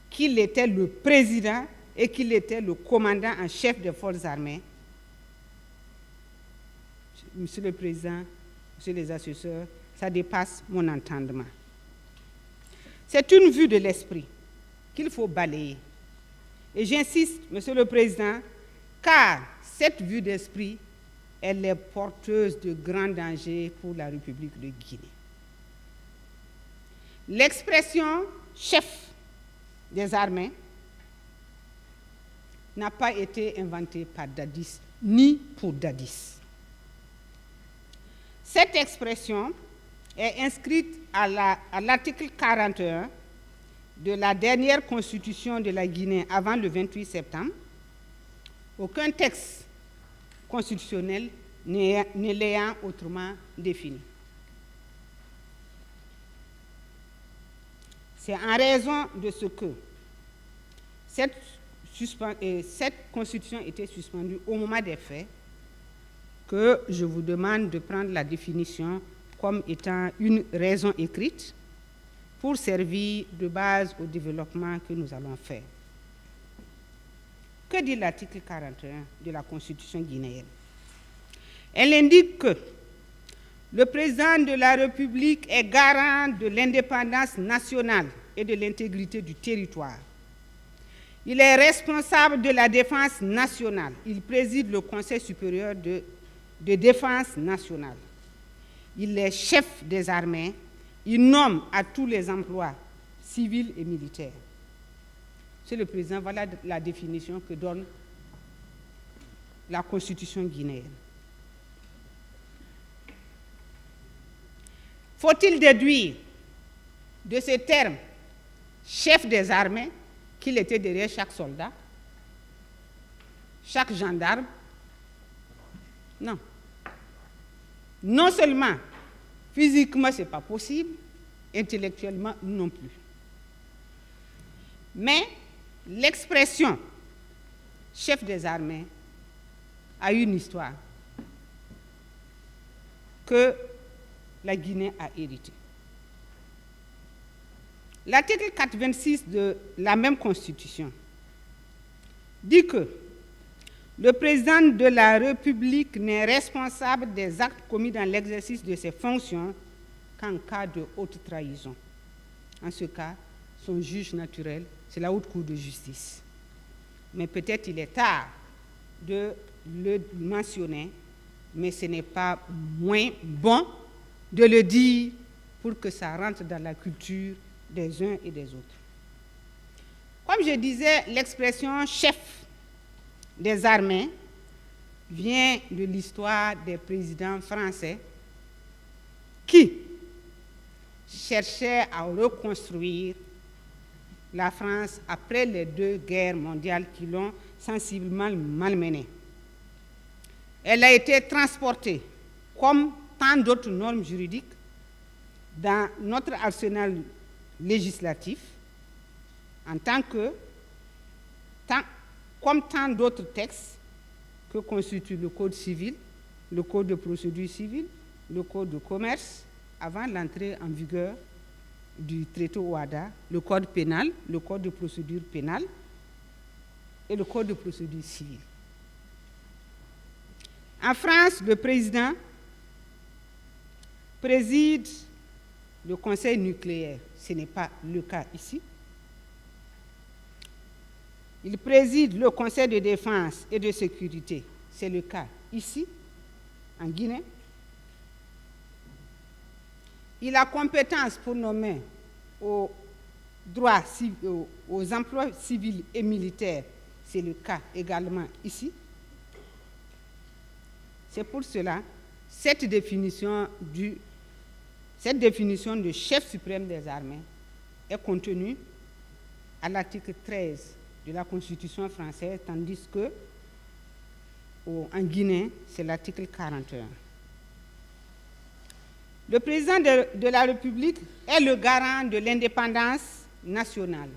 qu'il était le président et qu'il était le commandant en chef des forces armées, Monsieur le Président, Monsieur les assesseurs, ça dépasse mon entendement. C'est une vue de l'esprit qu'il faut balayer. Et j'insiste, Monsieur le Président, car cette vue d'esprit, elle est porteuse de grands dangers pour la République de Guinée. L'expression « chef des armées » n'a pas été inventée par Dadis, ni pour Dadis. Cette expression est inscrite à l'article 41 de la dernière constitution de la Guinée avant le 28 septembre. Aucun texte constitutionnel ne l'ayant autrement défini. C'est en raison de ce que cette constitution était suspendue au moment des faits que je vous demande de prendre la définition comme étant une raison écrite pour servir de base au développement que nous allons faire. Que dit l'article 41 de la Constitution guinéenne? Elle indique que le président de la République est garant de l'indépendance nationale et de l'intégrité du territoire. Il est responsable de la défense nationale. Il préside le Conseil supérieur de défense nationale. Il est chef des armées. Il nomme à tous les emplois civils et militaires. Monsieur le Président, voilà la définition que donne la Constitution guinéenne. Faut-il déduire de ce terme chef des armées qu'il était derrière chaque soldat, chaque gendarme? Non. Non seulement physiquement, ce n'est pas possible, intellectuellement non plus. Mais l'expression chef des armées a une histoire que la Guinée a héritée. L'article 426 de la même Constitution dit que le président de la République n'est responsable des actes commis dans l'exercice de ses fonctions qu'en cas de haute trahison. En ce cas, son juge naturel, c'est la Haute Cour de justice. Mais peut-être il est tard de le mentionner, mais ce n'est pas moins bon de le dire pour que ça rentre dans la culture des uns et des autres. Comme je disais, l'expression chef des armées vient de l'histoire des présidents français qui cherchaient à reconstruire la France après les 2 guerres mondiales qui l'ont sensiblement malmenée. Elle a été transportée, comme tant d'autres normes juridiques, dans notre arsenal législatif, en tant que, comme tant d'autres textes que constituent le Code civil, le Code de procédure civile, le Code de commerce, avant l'entrée en vigueur du traité OHADA, le Code pénal, le Code de procédure pénale et le Code de procédure civile. En France, le président préside le Conseil nucléaire. Ce n'est pas le cas ici. Il préside le Conseil de défense et de sécurité. C'est le cas ici, en Guinée. Il a compétence pour nommer aux emplois civils et militaires. C'est le cas également ici. C'est pour cela cette définition de chef suprême des armées est contenue à l'article 13 de la Constitution française, tandis que en Guinée, c'est l'article 41. Le président de la République est le garant de l'indépendance nationale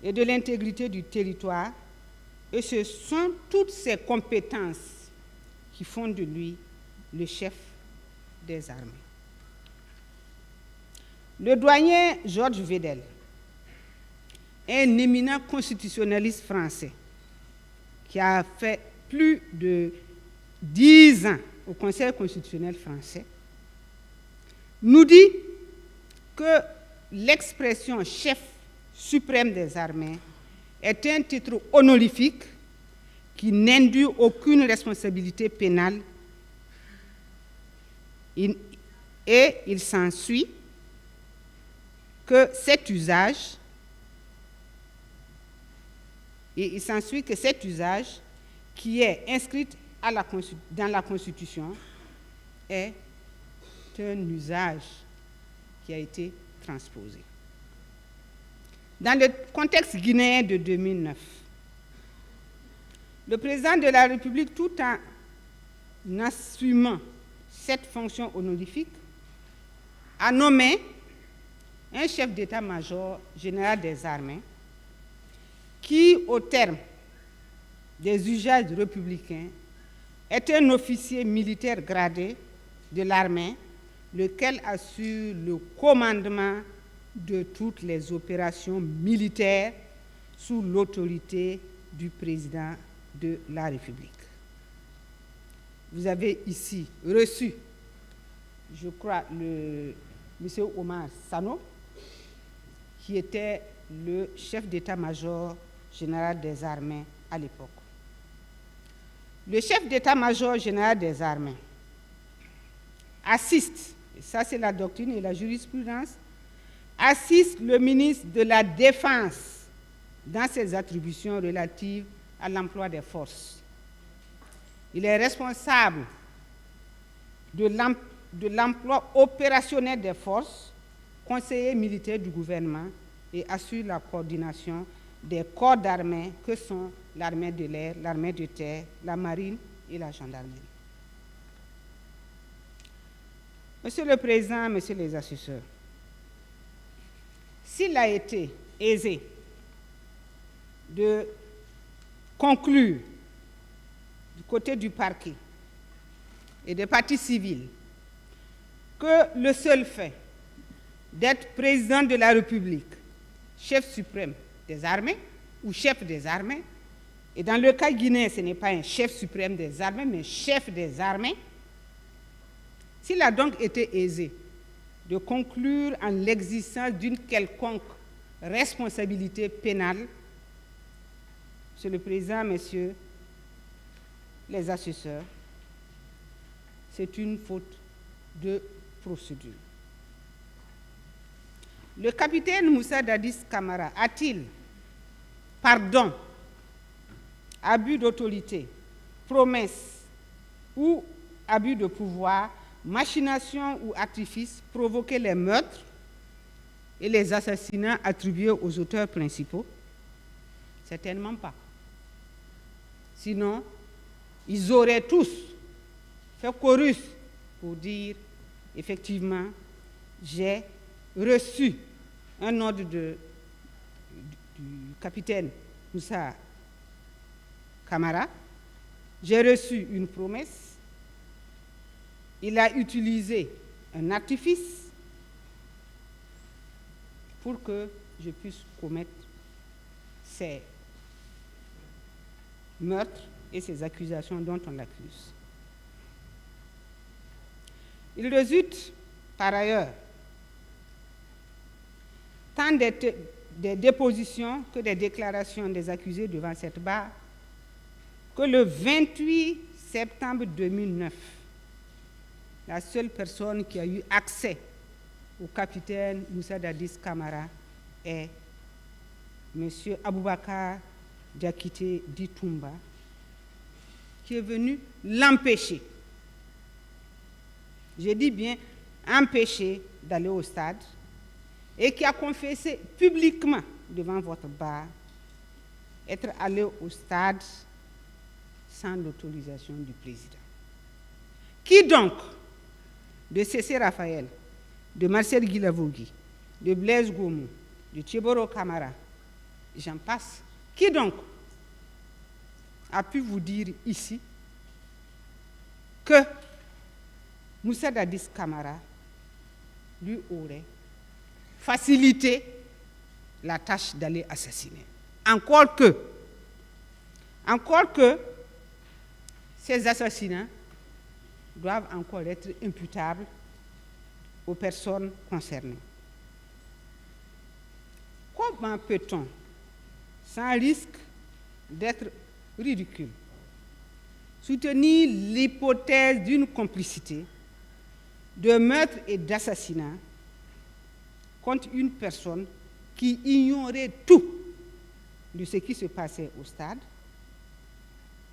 et de l'intégrité du territoire, et ce sont toutes ces compétences qui font de lui le chef des armées. Le doyen Georges Vedel est un éminent constitutionnaliste français qui a fait plus de 10 ans au Conseil constitutionnel français, nous dit que l'expression chef suprême des armées est un titre honorifique qui n'induit aucune responsabilité pénale, et il s'ensuit que cet usage qui est inscrit dans la Constitution est un usage qui a été transposé. Dans le contexte guinéen de 2009, le président de la République, tout en assumant cette fonction honorifique, a nommé un chef d'état-major général des armées qui, au terme des usages républicains, est un officier militaire gradé de l'armée, lequel assure le commandement de toutes les opérations militaires sous l'autorité du président de la République. Vous avez ici reçu, je crois, M. Omar Sano, qui était le chef d'état-major général des armées à l'époque. Le chef d'état-major général des armées assiste, et ça c'est la doctrine et la jurisprudence, assiste le ministre de la Défense dans ses attributions relatives à l'emploi des forces. Il est responsable de l'emploi opérationnel des forces, conseiller militaire du gouvernement et assure la coordination des corps d'armée que sont l'armée de l'air, l'armée de terre, la marine et la gendarmerie. Monsieur le Président, Messieurs les assesseurs, s'il a été aisé de conclure du côté du parquet et des parties civiles que le seul fait d'être président de la République, chef suprême des armées ou chef des armées, et dans le cas guinéen, ce n'est pas un chef suprême des armées, mais chef des armées, s'il a donc été aisé de conclure en l'existence d'une quelconque responsabilité pénale, Monsieur le Président, Messieurs les assesseurs, c'est une faute de procédure. Le capitaine Moussa Dadis Camara a-t-il, pardon, abus d'autorité, promesse ou abus de pouvoir, machination ou artifice provoqué les meurtres et les assassinats attribués aux auteurs principaux? Certainement pas. Sinon, ils auraient tous fait chorus pour dire, effectivement, j'ai reçu un ordre du capitaine Moussa Camara, j'ai reçu une promesse, il a utilisé un artifice pour que je puisse commettre ces meurtres et ces accusations dont on l'accuse. Il résulte par ailleurs tant des dépositions que des déclarations des accusés devant cette barre que le 28 septembre 2009, la seule personne qui a eu accès au capitaine Moussa Dadis Camara est M. Aboubakar Diakité Ditumba, qui est venu l'empêcher. Je dis bien empêcher d'aller au stade et qui a confessé publiquement devant votre barre être allé au stade sans l'autorisation du président. Qui donc, de Cessé Raphaël, de Marcel Guilavogui, de Blaise Goumou, de Tchéboro Camara, j'en passe, qui donc a pu vous dire ici que Moussa Dadis Camara lui aurait facilité la tâche d'aller assassiner? Encore que ces assassinats doivent encore être imputables aux personnes concernées. Comment peut-on, sans risque d'être ridicule, soutenir l'hypothèse d'une complicité de meurtre et d'assassinat contre une personne qui ignorait tout de ce qui se passait au stade,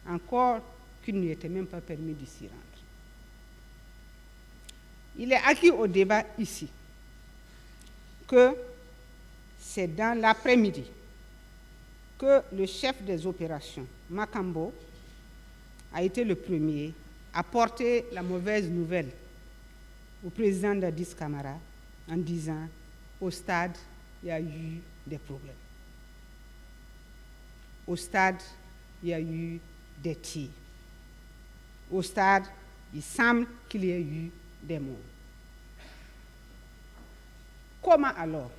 encore qu'il ne lui était même pas permis de s'y rendre? Il est acquis au débat ici que c'est dans l'après-midi que le chef des opérations, Makambo, a été le premier à porter la mauvaise nouvelle au président Dadis Camara en disant au stade, il y a eu des problèmes. Au stade, il y a eu des tirs. Au stade, il semble qu'il y ait eu des morts. Comment alors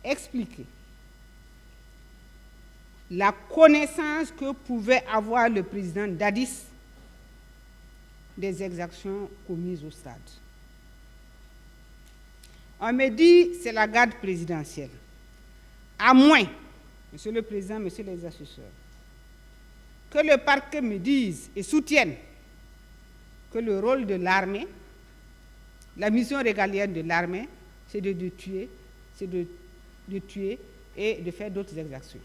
expliquer la connaissance que pouvait avoir le président Dadis des exactions commises au stade? On me dit c'est la garde présidentielle. À moins, Monsieur le Président, Messieurs les assesseurs, que le parquet me dise et soutienne que le rôle de l'armée, la mission régalienne de l'armée, c'est de tuer et de faire d'autres exactions.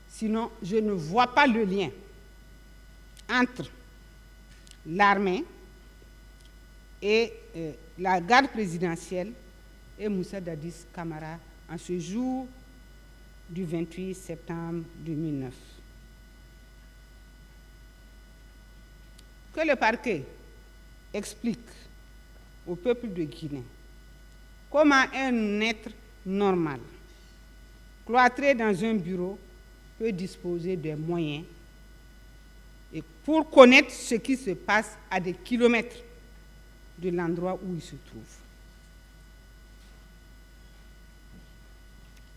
Sinon, je ne vois pas le lien entre l'armée et la garde présidentielle et Moussa Dadis Camara en ce jour du 28 septembre 2009. Que le parquet explique au peuple de Guinée comment un être normal, cloîtré dans un bureau, peut disposer des moyens et pour connaître ce qui se passe à des kilomètres de l'endroit où il se trouve.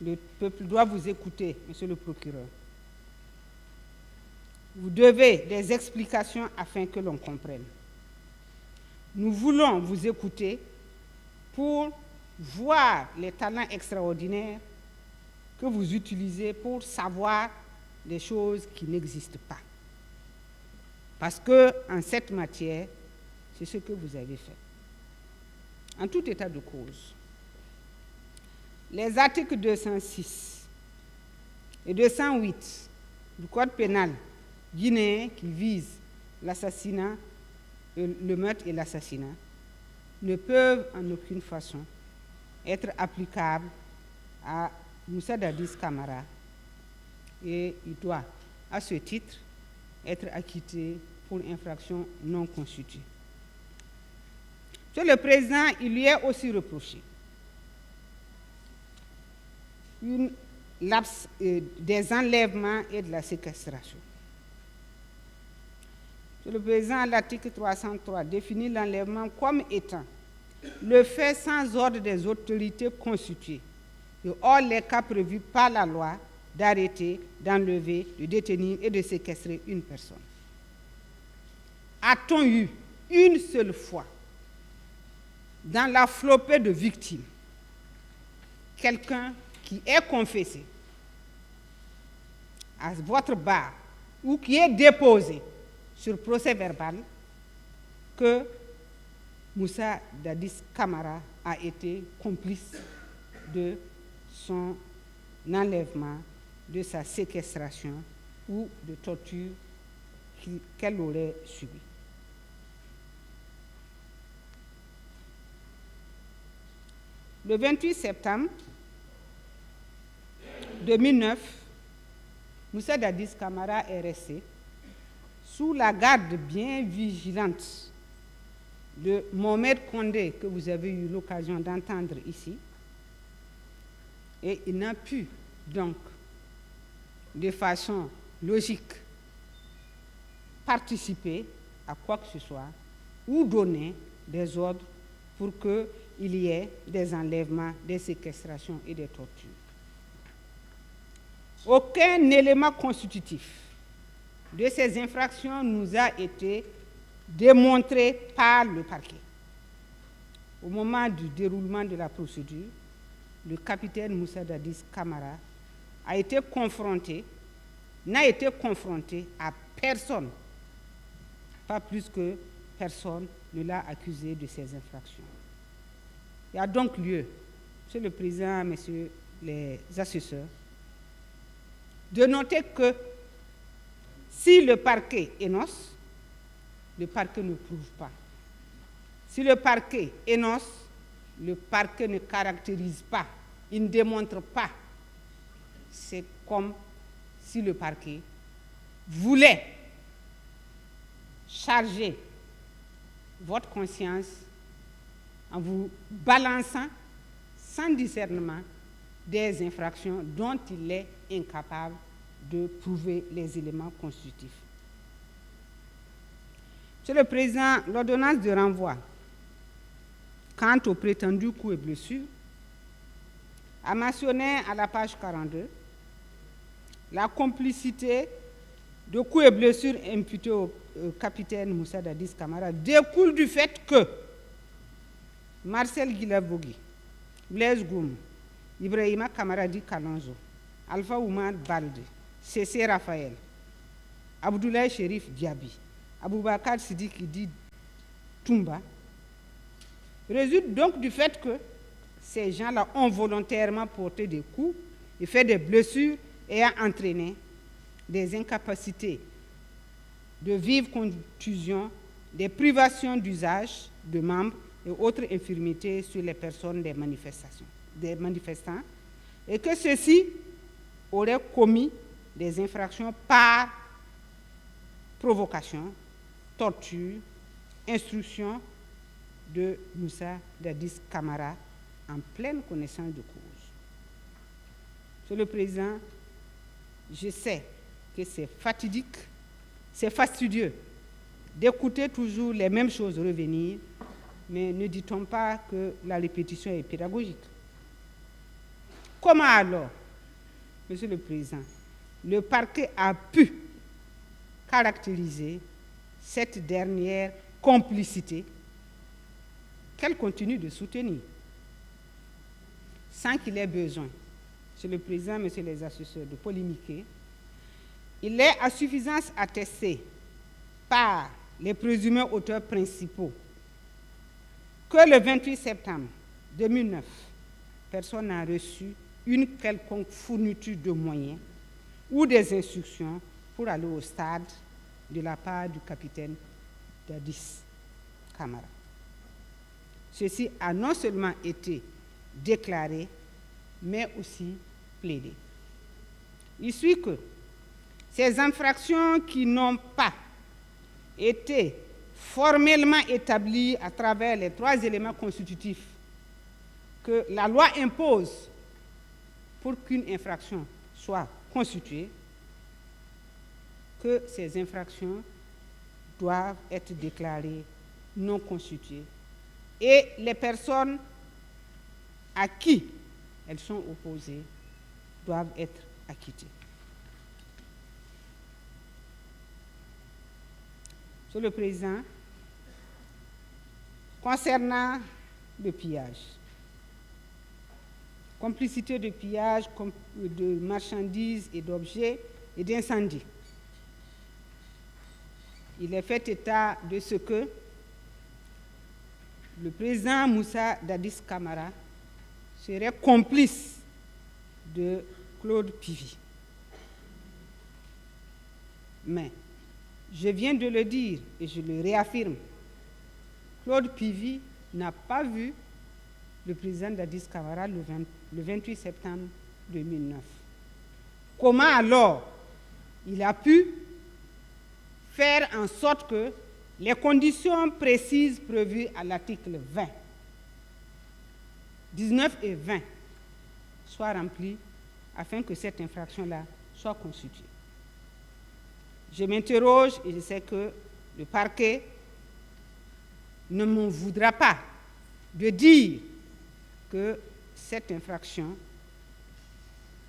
Le peuple doit vous écouter, monsieur le procureur. Vous devez des explications afin que l'on comprenne. Nous voulons vous écouter pour voir les talents extraordinaires que vous utilisez pour savoir des choses qui n'existent pas. Parce que, en cette matière, c'est ce que vous avez fait. En tout état de cause, les articles 206 et 208 du Code pénal guinéen qui visent l'assassinat, le meurtre et l'assassinat ne peuvent en aucune façon être applicables à Moussa Dadis Camara et il doit, à ce titre, être acquitté pour infraction non constituée. Monsieur le Président, il lui est aussi reproché des enlèvements et de la séquestration. Monsieur le Président, l'article 303 définit l'enlèvement comme étant le fait sans ordre des autorités constituées, et hors les cas prévus par la loi d'arrêter, d'enlever, de détenir et de séquestrer une personne. A-t-on eu une seule fois, dans la flopée de victimes, quelqu'un qui est confessé à votre barre ou qui est déposé sur procès verbal que Moussa Dadis Camara a été complice de son enlèvement, de sa séquestration ou de torture qu'elle aurait subie. Le 28 septembre 2009, Moussa Dadis Camara est resté sous la garde bien vigilante de Mohamed Condé, que vous avez eu l'occasion d'entendre ici, et il n'a pu donc, de façon logique, participer à quoi que ce soit ou donner des ordres pour qu'il y ait des enlèvements, des séquestrations et des tortures. Aucun élément constitutif de ces infractions nous a été démontré par le parquet. Au moment du déroulement de la procédure, le capitaine Moussa Dadis Camara n'a été confronté à personne, pas plus que personne ne l'a accusé de ces infractions. Il y a donc lieu, Monsieur le Président, Messieurs les assesseurs, de noter que si le parquet énonce, le parquet ne prouve pas. Si le parquet énonce, le parquet ne caractérise pas, il ne démontre pas. C'est comme si le parquet voulait charger votre conscience en vous balançant sans discernement des infractions dont il est incapable de prouver les éléments constitutifs. Monsieur le Président, l'ordonnance de renvoi quant aux prétendus coups et blessures a mentionné à la page 42 la complicité de coups et blessures imputés au capitaine Moussa Dadis Camara découle du fait que Marcel Guilavogui, Blaise Goum, Ibrahima Kamaradi Kalonzo, Alpha Oumar Balde, Cessé Raphaël, Abdoulaye Chérif Diaby, Aboubakar Sidiki Toumba, résulte donc du fait que ces gens-là ont volontairement porté des coups et fait des blessures ayant entraîné des incapacités de vives contusions, des privations d'usage de membres et autres infirmités sur les personnes des manifestants, et que ceux-ci auraient commis des infractions par provocation, torture, instruction de Moussa Dadis Camara en pleine connaissance de cause. Monsieur le Président, je sais que c'est fatidique, c'est fastidieux d'écouter toujours les mêmes choses revenir, mais ne dit-on pas que la répétition est pédagogique? Comment alors, Monsieur le Président, le parquet a pu caractériser cette dernière complicité qu'elle continue de soutenir, sans qu'il ait besoin, Monsieur le Président, Messieurs les assesseurs, de polémiquer? Il est à suffisance attesté par les présumés auteurs principaux que le 28 septembre 2009, personne n'a reçu une quelconque fourniture de moyens ou des instructions pour aller au stade de la part du capitaine Dadis Camara. Ceci a non seulement été déclaré, mais aussi plaidé. Il suit que ces infractions qui n'ont pas été formellement établies à travers les 3 éléments constitutifs que la loi impose pour qu'une infraction soit constituée, que ces infractions doivent être déclarées non constituées et les personnes à qui elles sont opposées doivent être acquittées. Monsieur le Président, concernant le pillage, complicité de pillage de marchandises et d'objets et d'incendies, il est fait état de ce que le président Moussa Dadis Camara serait complice de Claude Pivy. Mais, je viens de le dire et je le réaffirme, Claude Pivy n'a pas vu le président Dadis Camara le 28 septembre 2009. Comment alors il a pu faire en sorte que les conditions précises prévues à l'article 20, 19 et 20 soient remplies afin que cette infraction-là soit constituée? Je m'interroge et je sais que le parquet ne m'en voudra pas de dire que cette infraction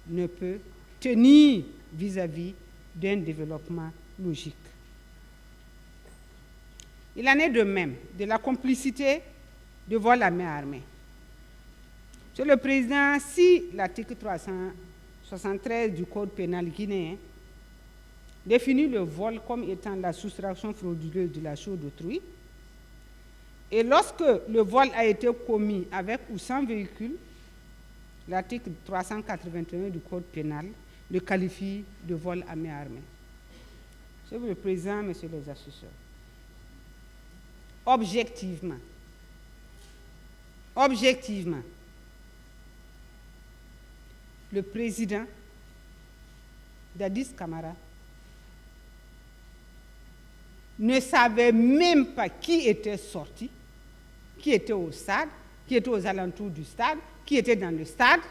ne peut tenir vis-à-vis d'un développement logique. Il en est de même de la complicité de vol à main armée. Monsieur le Président, si l'article 373 du Code pénal guinéen définit le vol comme étant la soustraction frauduleuse de la chose d'autrui, et lorsque le vol a été commis avec ou sans véhicule, l'article 381 du Code pénal le qualifie de vol à main armée. Monsieur le Président, Messieurs les assesseurs, objectivement, le président Dadis Camara ne savait même pas qui était sorti, qui était au stade, qui était aux alentours du stade, qui était dans le stade,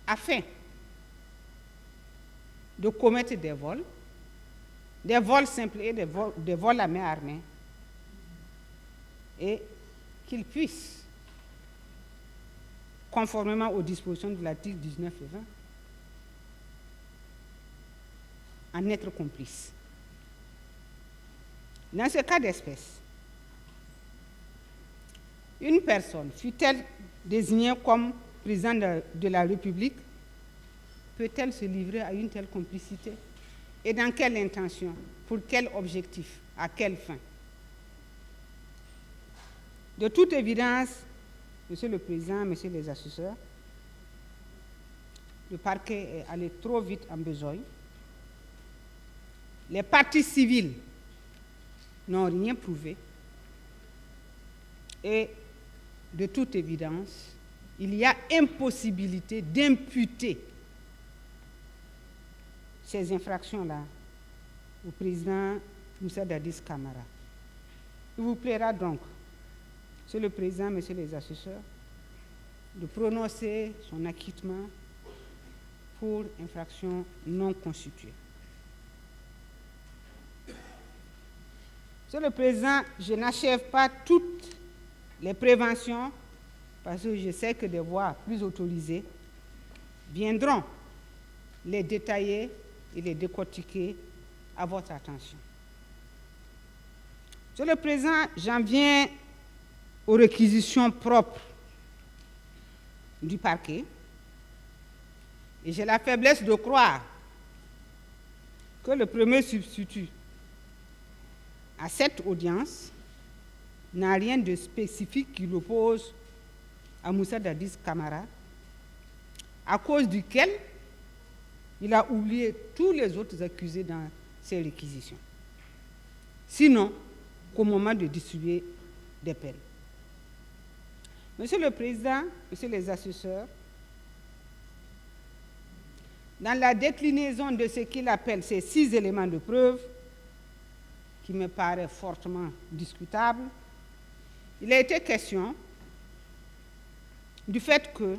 afin de commettre des vols simples et des vols à main armée, et qu'il puisse, conformément aux dispositions de l'article 19 et 20, en être complice. Dans ce cas d'espèce, une personne, fût-elle désignée comme président de la République, peut-elle se livrer à une telle complicité? Et dans quelle intention? Pour quel objectif? À quelle fin? De toute évidence, Monsieur le Président, Messieurs les assesseurs, le parquet est allé trop vite en besogne. Les parties civiles n'ont rien prouvé. Et de toute évidence, il y a impossibilité d'imputer ces infractions-là au président Moussa Dadis Camara. Il vous plaira donc, Monsieur le Président, Messieurs les assesseurs, de prononcer son acquittement pour infraction non constituée. Monsieur le Président, je n'achève pas toutes les préventions parce que je sais que des voix plus autorisées viendront les détailler et les décortiquer à votre attention. Monsieur le Président, j'en viens aux réquisitions propres du parquet et j'ai la faiblesse de croire que le premier substitut à cette audience n'a rien de spécifique qui l'oppose à Moussa Dadis Camara, à cause duquel il a oublié tous les autres accusés dans ces réquisitions. Sinon, qu'au moment de distribuer des peines. Monsieur le Président, Messieurs les assesseurs, dans la déclinaison de ce qu'il appelle ces 6 éléments de preuve, qui me paraît fortement discutable, il a été question du fait que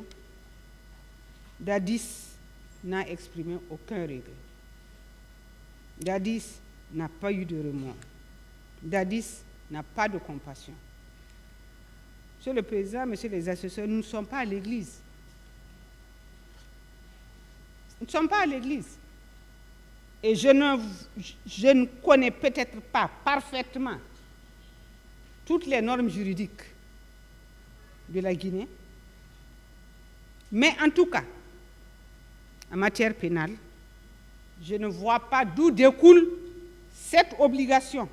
Dadis n'a exprimé aucun regret. Dadis n'a pas eu de remords. Dadis n'a pas de compassion. Monsieur le Président, Messieurs les assesseurs, nous ne sommes pas à l'Église. Nous ne sommes pas à l'Église. Et je ne connais peut-être pas parfaitement toutes les normes juridiques de la Guinée, mais en tout cas, en matière pénale, je ne vois pas d'où découle cette obligation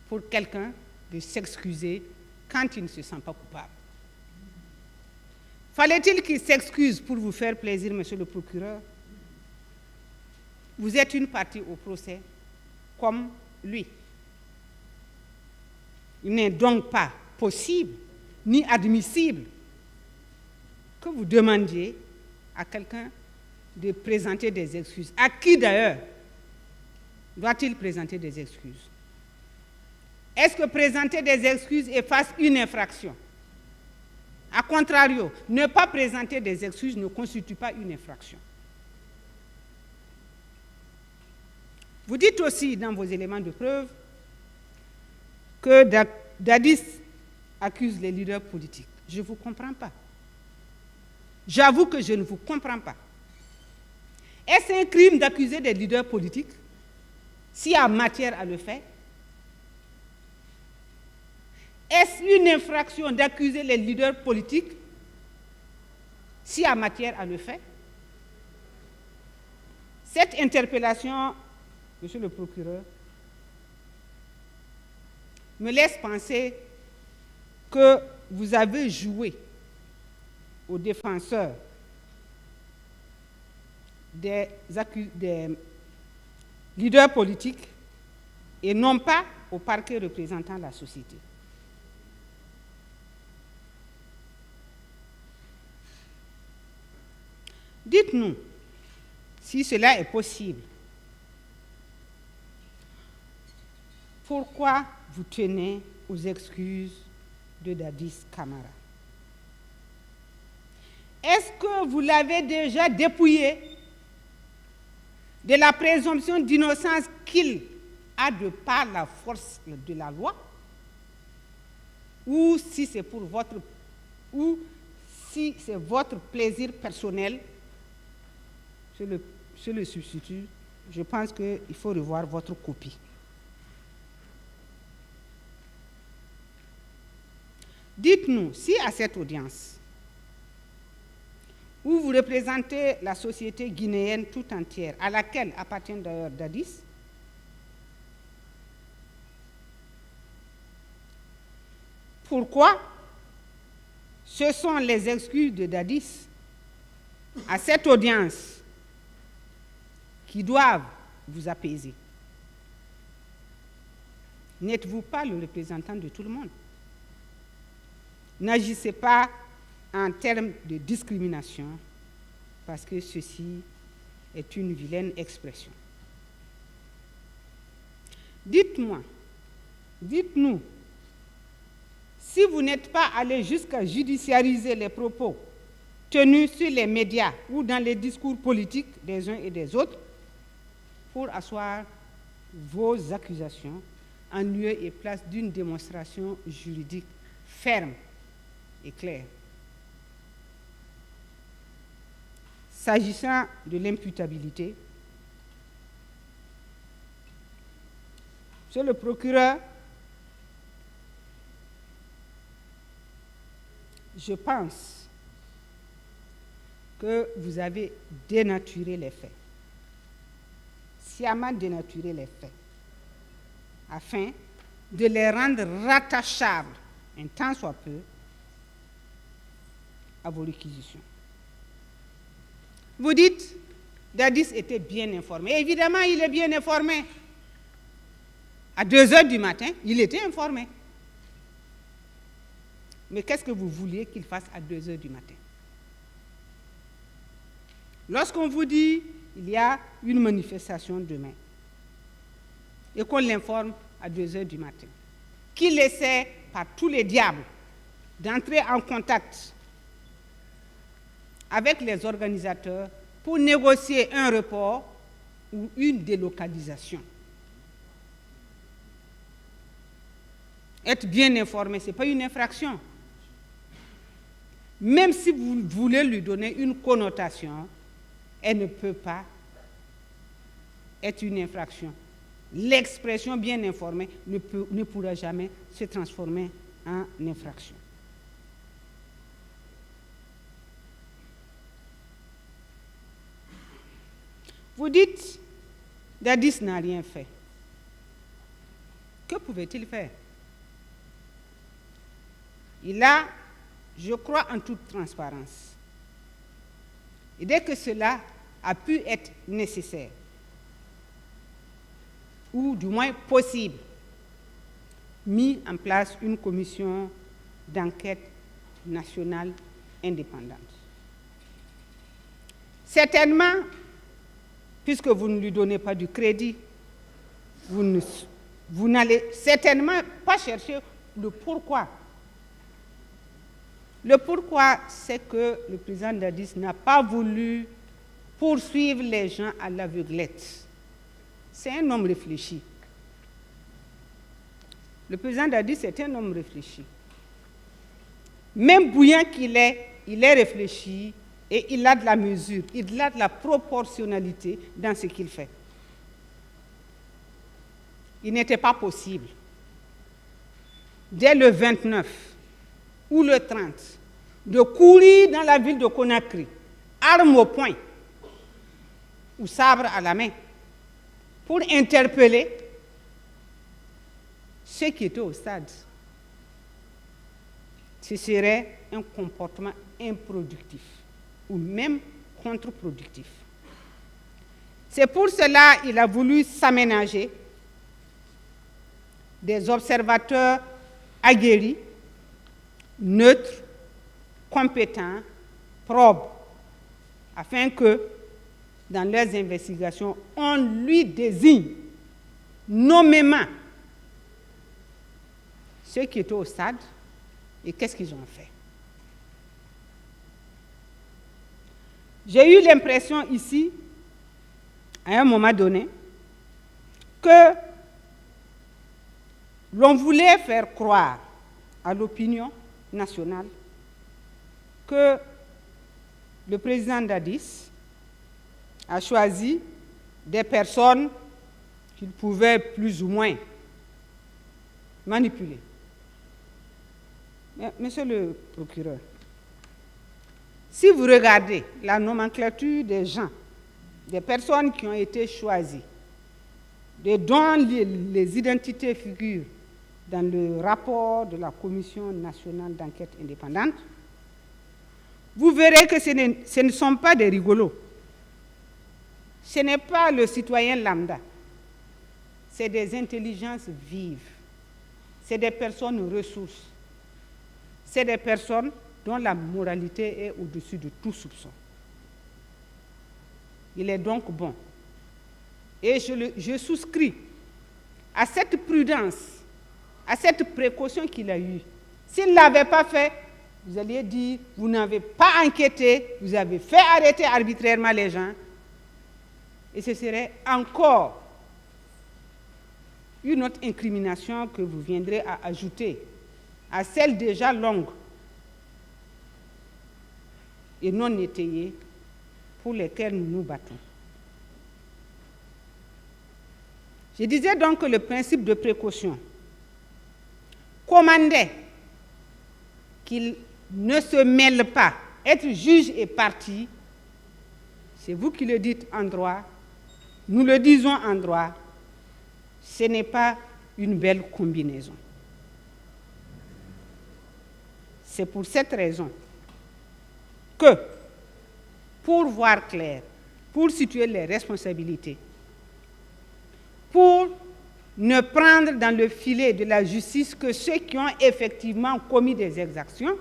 pour quelqu'un de s'excuser quand il ne se sent pas coupable. Fallait-il qu'il s'excuse pour vous faire plaisir, Monsieur le procureur? Vous êtes une partie au procès, comme lui. Il n'est donc pas possible, ni admissible, que vous demandiez à quelqu'un de présenter des excuses. À qui d'ailleurs doit-il présenter des excuses? Est-ce que présenter des excuses efface une infraction? A contrario, ne pas présenter des excuses ne constitue pas une infraction. Vous dites aussi dans vos éléments de preuve que Dadis accuse les leaders politiques. Je ne vous comprends pas. J'avoue que je ne vous comprends pas. Est-ce un crime d'accuser des leaders politiques s'il y a matière à le faire? Est-ce une infraction d'accuser les leaders politiques s'il y a matière à le faire? Cette interpellation, Monsieur le procureur, me laisse penser que vous avez joué aux défenseurs des leaders politiques et non pas au parquet représentant la société. Dites-nous si cela est possible. Pourquoi vous tenez aux excuses de Dadis Camara? Est-ce que vous l'avez déjà dépouillé de la présomption d'innocence qu'il a de par la force de la loi? Ou si c'est pour votre plaisir personnel, sur le substitut, je pense qu'il faut revoir votre copie. Dites-nous si à cette audience, où vous représentez la société guinéenne tout entière, à laquelle appartient d'ailleurs Dadis, pourquoi ce sont les excuses de Dadis à cette audience qui doivent vous apaiser. N'êtes-vous pas le représentant de tout le monde? N'agissez pas en termes de discrimination, parce que ceci est une vilaine expression. Dites-moi, dites-nous, si vous n'êtes pas allé jusqu'à judiciariser les propos tenus sur les médias ou dans les discours politiques des uns et des autres pour asseoir vos accusations en lieu et place d'une démonstration juridique ferme et claire. S'agissant de l'imputabilité, Monsieur le procureur, je pense que vous avez dénaturé les faits, sciemment dénaturé les faits, afin de les rendre rattachables, un tant soit peu, à vos réquisitions. Vous dites, Dadis était bien informé. Évidemment, il est bien informé. À 2h du matin, il était informé. Mais qu'est-ce que vous vouliez qu'il fasse à 2h du matin? Lorsqu'on vous dit il y a une manifestation demain et qu'on l'informe à 2h du matin, qu'il essaie par tous les diables d'entrer en contact avec les organisateurs pour négocier un report ou une délocalisation. Être bien informé, ce n'est pas une infraction. Même si vous voulez lui donner une connotation, elle ne peut pas être une infraction. L'expression bien informée ne pourra jamais se transformer en infraction. Vous dites, Dadis n'a rien fait. Que pouvait-il faire? Il a, je crois en toute transparence, et dès que cela a pu être nécessaire, ou du moins possible, mis en place une commission d'enquête nationale indépendante. Certainement, puisque vous ne lui donnez pas du crédit, vous n'allez certainement pas chercher le pourquoi. Le pourquoi, c'est que le président Dadis n'a pas voulu poursuivre les gens à l'aveuglette. C'est un homme réfléchi. Le président Dadis est un homme réfléchi. Même bouillant qu'il est, il est réfléchi et il a de la mesure, il a de la proportionnalité dans ce qu'il fait. Il n'était pas possible, dès le 29 ou le 30, de courir dans la ville de Conakry, arme au poing ou sabre à la main, pour interpeller ceux qui étaient au stade. Ce serait un comportement improductif ou même contre-productif. C'est pour cela qu'il a voulu s'aménager des observateurs aguerris, neutres, compétents, probes, afin que, dans leurs investigations, on lui désigne nommément ceux qui étaient au stade et qu'est-ce qu'ils ont fait. J'ai eu l'impression ici, à un moment donné, que l'on voulait faire croire à l'opinion nationale que le président Dadis a choisi des personnes qu'il pouvait plus ou moins manipuler. Mais, monsieur le procureur, si vous regardez la nomenclature des gens, des personnes qui ont été choisies, dont les identités figurent dans le rapport de la Commission nationale d'enquête indépendante, vous verrez que ce ne sont pas des rigolos. Ce n'est pas le citoyen lambda. C'est des intelligences vives. C'est des personnes ressources. C'est des personnes dont la moralité est au-dessus de tout soupçon. Il est donc bon. Et je souscris à cette prudence, à cette précaution qu'il a eue. S'il ne l'avait pas fait, vous alliez dire, vous n'avez pas enquêté, vous avez fait arrêter arbitrairement les gens, et ce serait encore une autre incrimination que vous viendrez à ajouter à celle déjà longue et non étayée pour lesquelles nous nous battons. Je disais donc que le principe de précaution commandait qu'il ne se mêle pas, être juge et partie. C'est vous qui le dites en droit, nous le disons en droit, ce n'est pas une belle combinaison. C'est pour cette raison que, pour voir clair, pour situer les responsabilités, pour ne prendre dans le filet de la justice que ceux qui ont effectivement commis des exactions,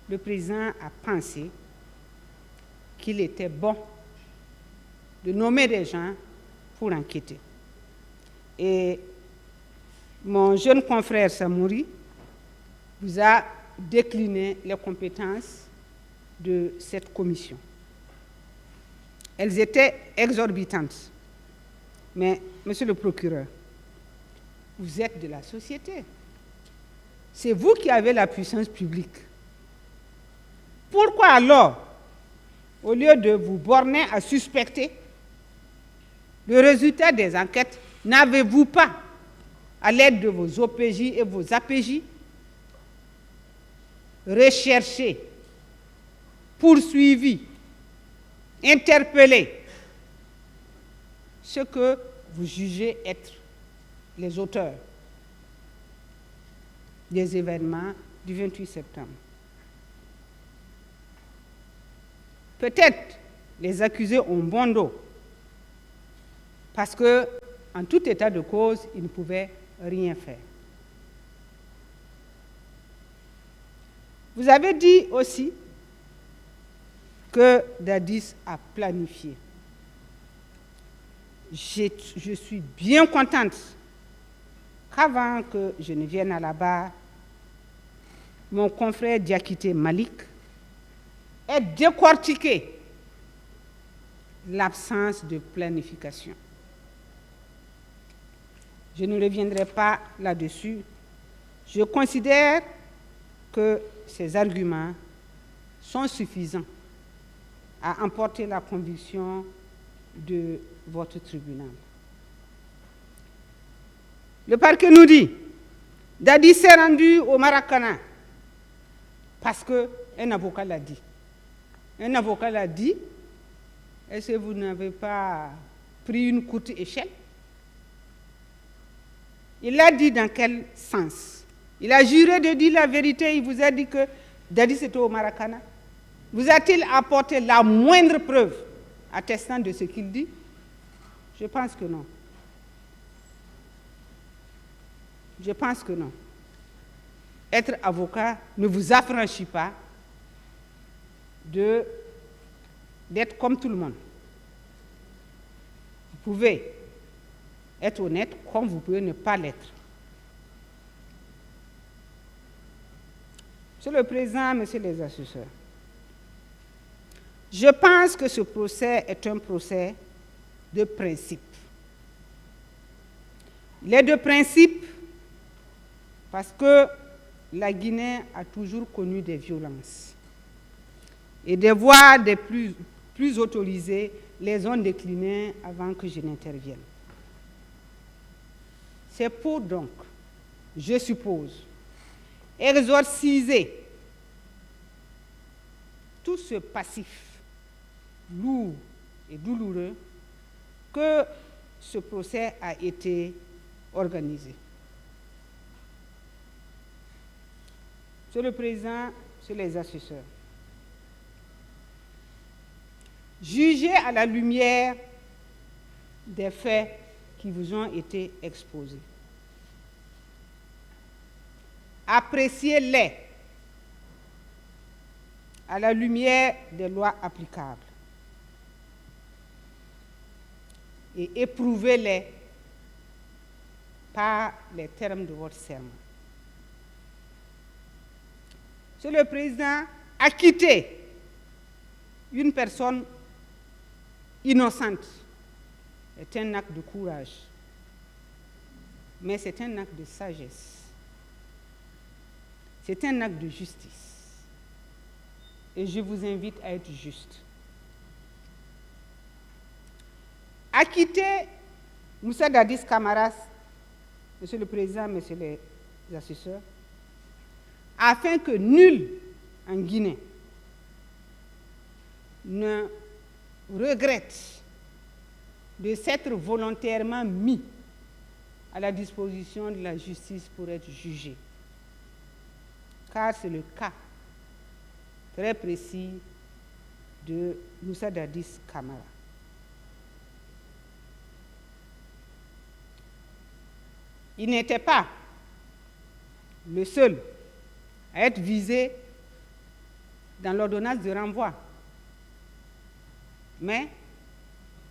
le président a pensé qu'il était bon de nommer des gens pour enquêter. Et mon jeune confrère Samouri vous a décliné les compétences de cette commission. Elles étaient exorbitantes. Mais, monsieur le procureur, vous êtes de la société. C'est vous qui avez la puissance publique. Pourquoi alors, au lieu de vous borner à suspecter le résultat des enquêtes, n'avez-vous pas, à l'aide de vos OPJ et vos APJ, recherché, poursuivi, interpellé ce que vous jugez être les auteurs des événements du 28 septembre? Peut-être les accusés ont bon dos, parce que, en tout état de cause, ils ne pouvaient rien faire. Vous avez dit aussi que Dadis a planifié. Je suis bien contente qu'avant que je ne vienne à la barre, mon confrère Diakité Malik ait décortiqué l'absence de planification. Je ne reviendrai pas là-dessus. Je considère que ces arguments sont suffisants à emporter la conviction de votre tribunal. Le parquet nous dit, Dadis s'est rendu au Maracana parce qu'un avocat l'a dit. Un avocat l'a dit, est-ce que vous n'avez pas pris une courte échelle? Il l'a dit dans quel sens? Il a juré de dire la vérité, il vous a dit que Dadis était au Maracana. Vous a-t-il apporté la moindre preuve attestant de ce qu'il dit? Je pense que non. Je pense que non. Être avocat ne vous affranchit pas d'être comme tout le monde. Vous pouvez être honnête comme vous pouvez ne pas l'être. Monsieur le Président, Messieurs les assesseurs, je pense que ce procès est un procès de principe. Il est de principe parce que la Guinée a toujours connu des violences. Et des voix des plus autorisées les ont déclinées avant que je n'intervienne. C'est pour donc, je suppose, exorciser tout ce passif lourd et douloureux que ce procès a été organisé. Monsieur le Président, Monsieur les assesseurs, Jugez à la lumière des faits qui vous ont été exposés. Appréciez-les à la lumière des lois applicables et éprouvez-les par les termes de votre serment. Monsieur le Président, acquitter une personne innocente est un acte de courage, mais c'est un acte de sagesse. C'est un acte de justice. Et je vous invite à être juste. Acquitter Moussa Dadis Camara, Monsieur le Président, Messieurs les assesseurs, afin que nul en Guinée ne regrette de s'être volontairement mis à la disposition de la justice pour être jugé. Car c'est le cas très précis de Moussa Dadis Camara. Il n'était pas le seul à être visé dans l'ordonnance de renvoi, mais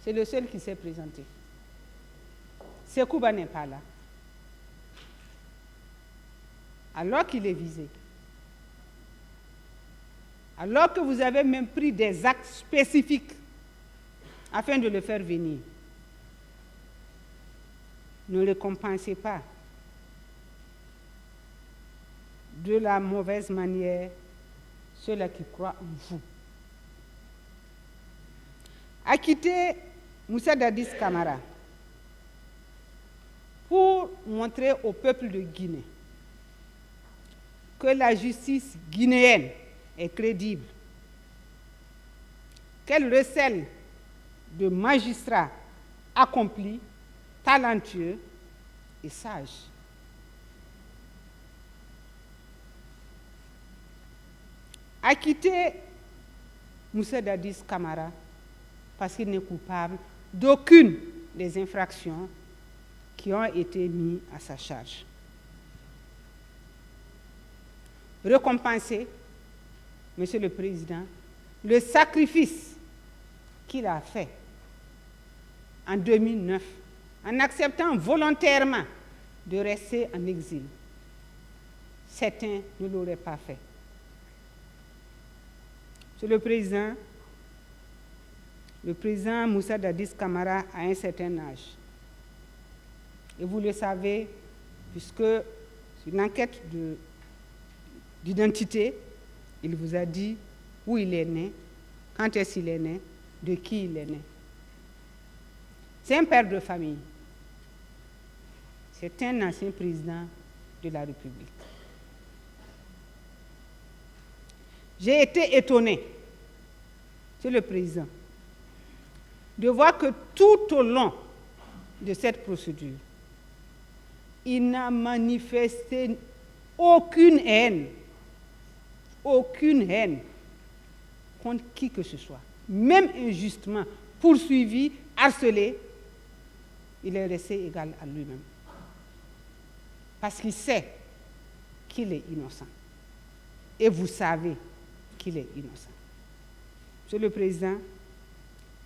c'est le seul qui s'est présenté. Sekouba n'est pas là. Alors qu'il est visé, alors que vous avez même pris des actes spécifiques afin de le faire venir, ne récompensez pas de la mauvaise manière ceux-là qui croient en vous. Acquittez Moussa Dadis Camara pour montrer au peuple de Guinée que la justice guinéenne est crédible, qu'elle recèle de magistrats accomplis, talentueux et sages. Acquittez Moussa Dadis Camara parce qu'il n'est coupable d'aucune des infractions qui ont été mises à sa charge. Récompensez, Monsieur le Président, le sacrifice qu'il a fait en 2009 en acceptant volontairement de rester en exil. Certains ne l'auraient pas fait. Monsieur le président Moussa Dadis Camara a un certain âge. Et vous le savez, puisque sur une enquête d'identité, il vous a dit où il est né, quand est-ce qu'il est né, de qui il est né. C'est un père de famille. C'est un ancien président de la République. J'ai été étonné, Monsieur le Président, de voir que tout au long de cette procédure, il n'a manifesté aucune haine contre qui que ce soit, même injustement poursuivi, harcelé, il est resté égal à lui-même. Parce qu'il sait qu'il est innocent. Et vous savez qu'il est innocent. Monsieur le Président,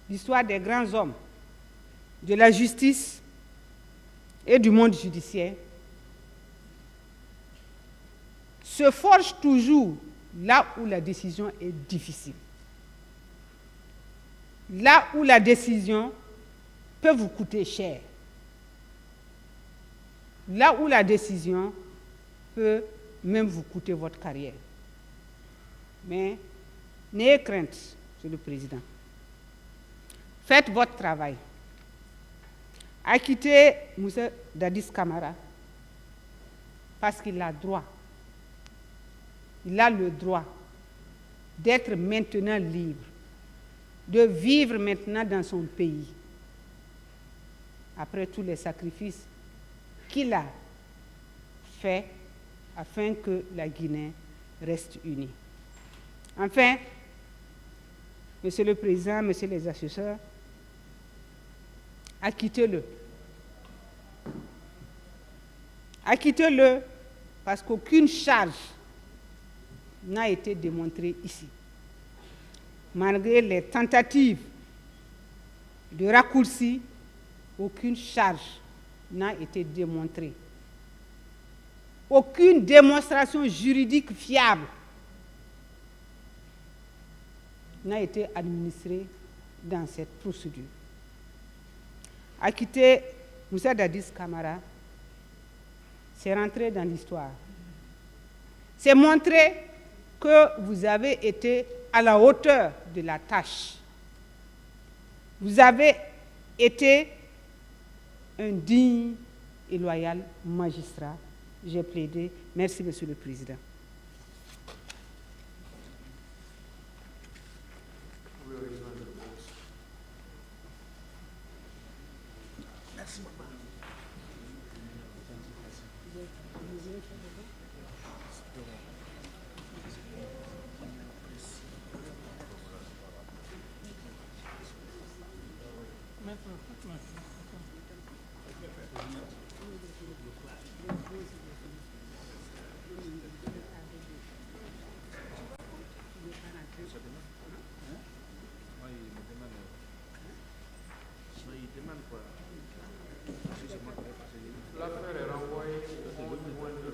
l'histoire des grands hommes de la justice et du monde judiciaire se forge toujours là où la décision est difficile. Là où la décision peut vous coûter cher. Là où la décision peut même vous coûter votre carrière. Mais n'ayez crainte, Monsieur le Président. Faites votre travail. Acquittez Moussa Dadis Camara parce qu'il a droit. Il a le droit d'être maintenant libre, de vivre maintenant dans son pays, après tous les sacrifices qu'il a fait afin que la Guinée reste unie. Enfin, Monsieur le Président, Messieurs les assesseurs, acquittez-le. Acquittez-le parce qu'aucune charge n'a été démontrée ici. Malgré les tentatives de raccourci, aucune charge n'a été démontrée. Aucune démonstration juridique fiable n'a été administrée dans cette procédure. Acquitter Moussa Dadis Camara, c'est rentrer dans l'histoire. C'est montrer que vous avez été à la hauteur de la tâche. Vous avez été un digne et loyal magistrat. J'ai plaidé. Merci, Monsieur le Président. Merci, maman. L'affaire est renvoyée au niveau de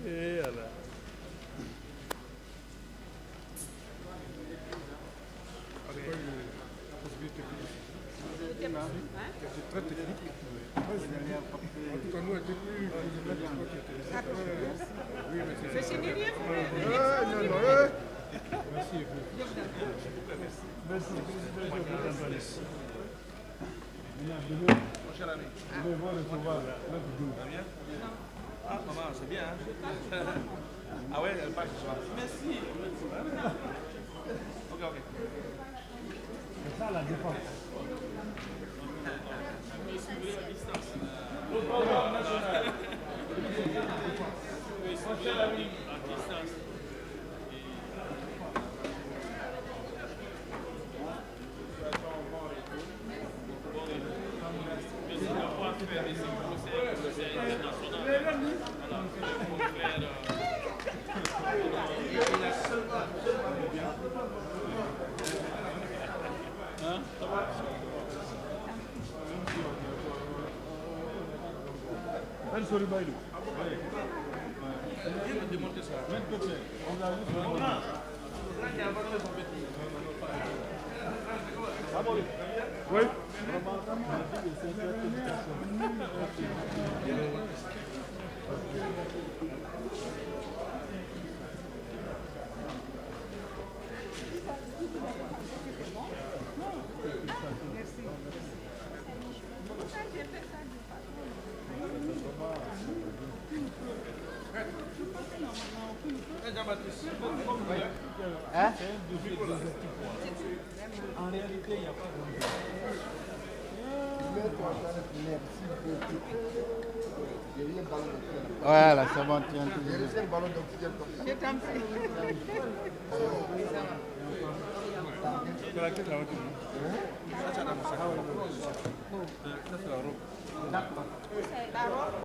Et alors. C'est très technique. En tout cas, nous, on était plus. Oui, mais c'est. C'est fini, Non, non, merci. Merci. Vous devez recevoir notre dos. Ah, maman, c'est bien. Hein? Ah ouais, elle passe ce soir. Merci. Ok, ok. C'est ça la défense. Oui. Hein? En réalité, il n'y a pas de. Voilà, c'est bon, tiens. Je t'en prie. C'est la tête de la voiture. Ça, c'est la robe. D'accord.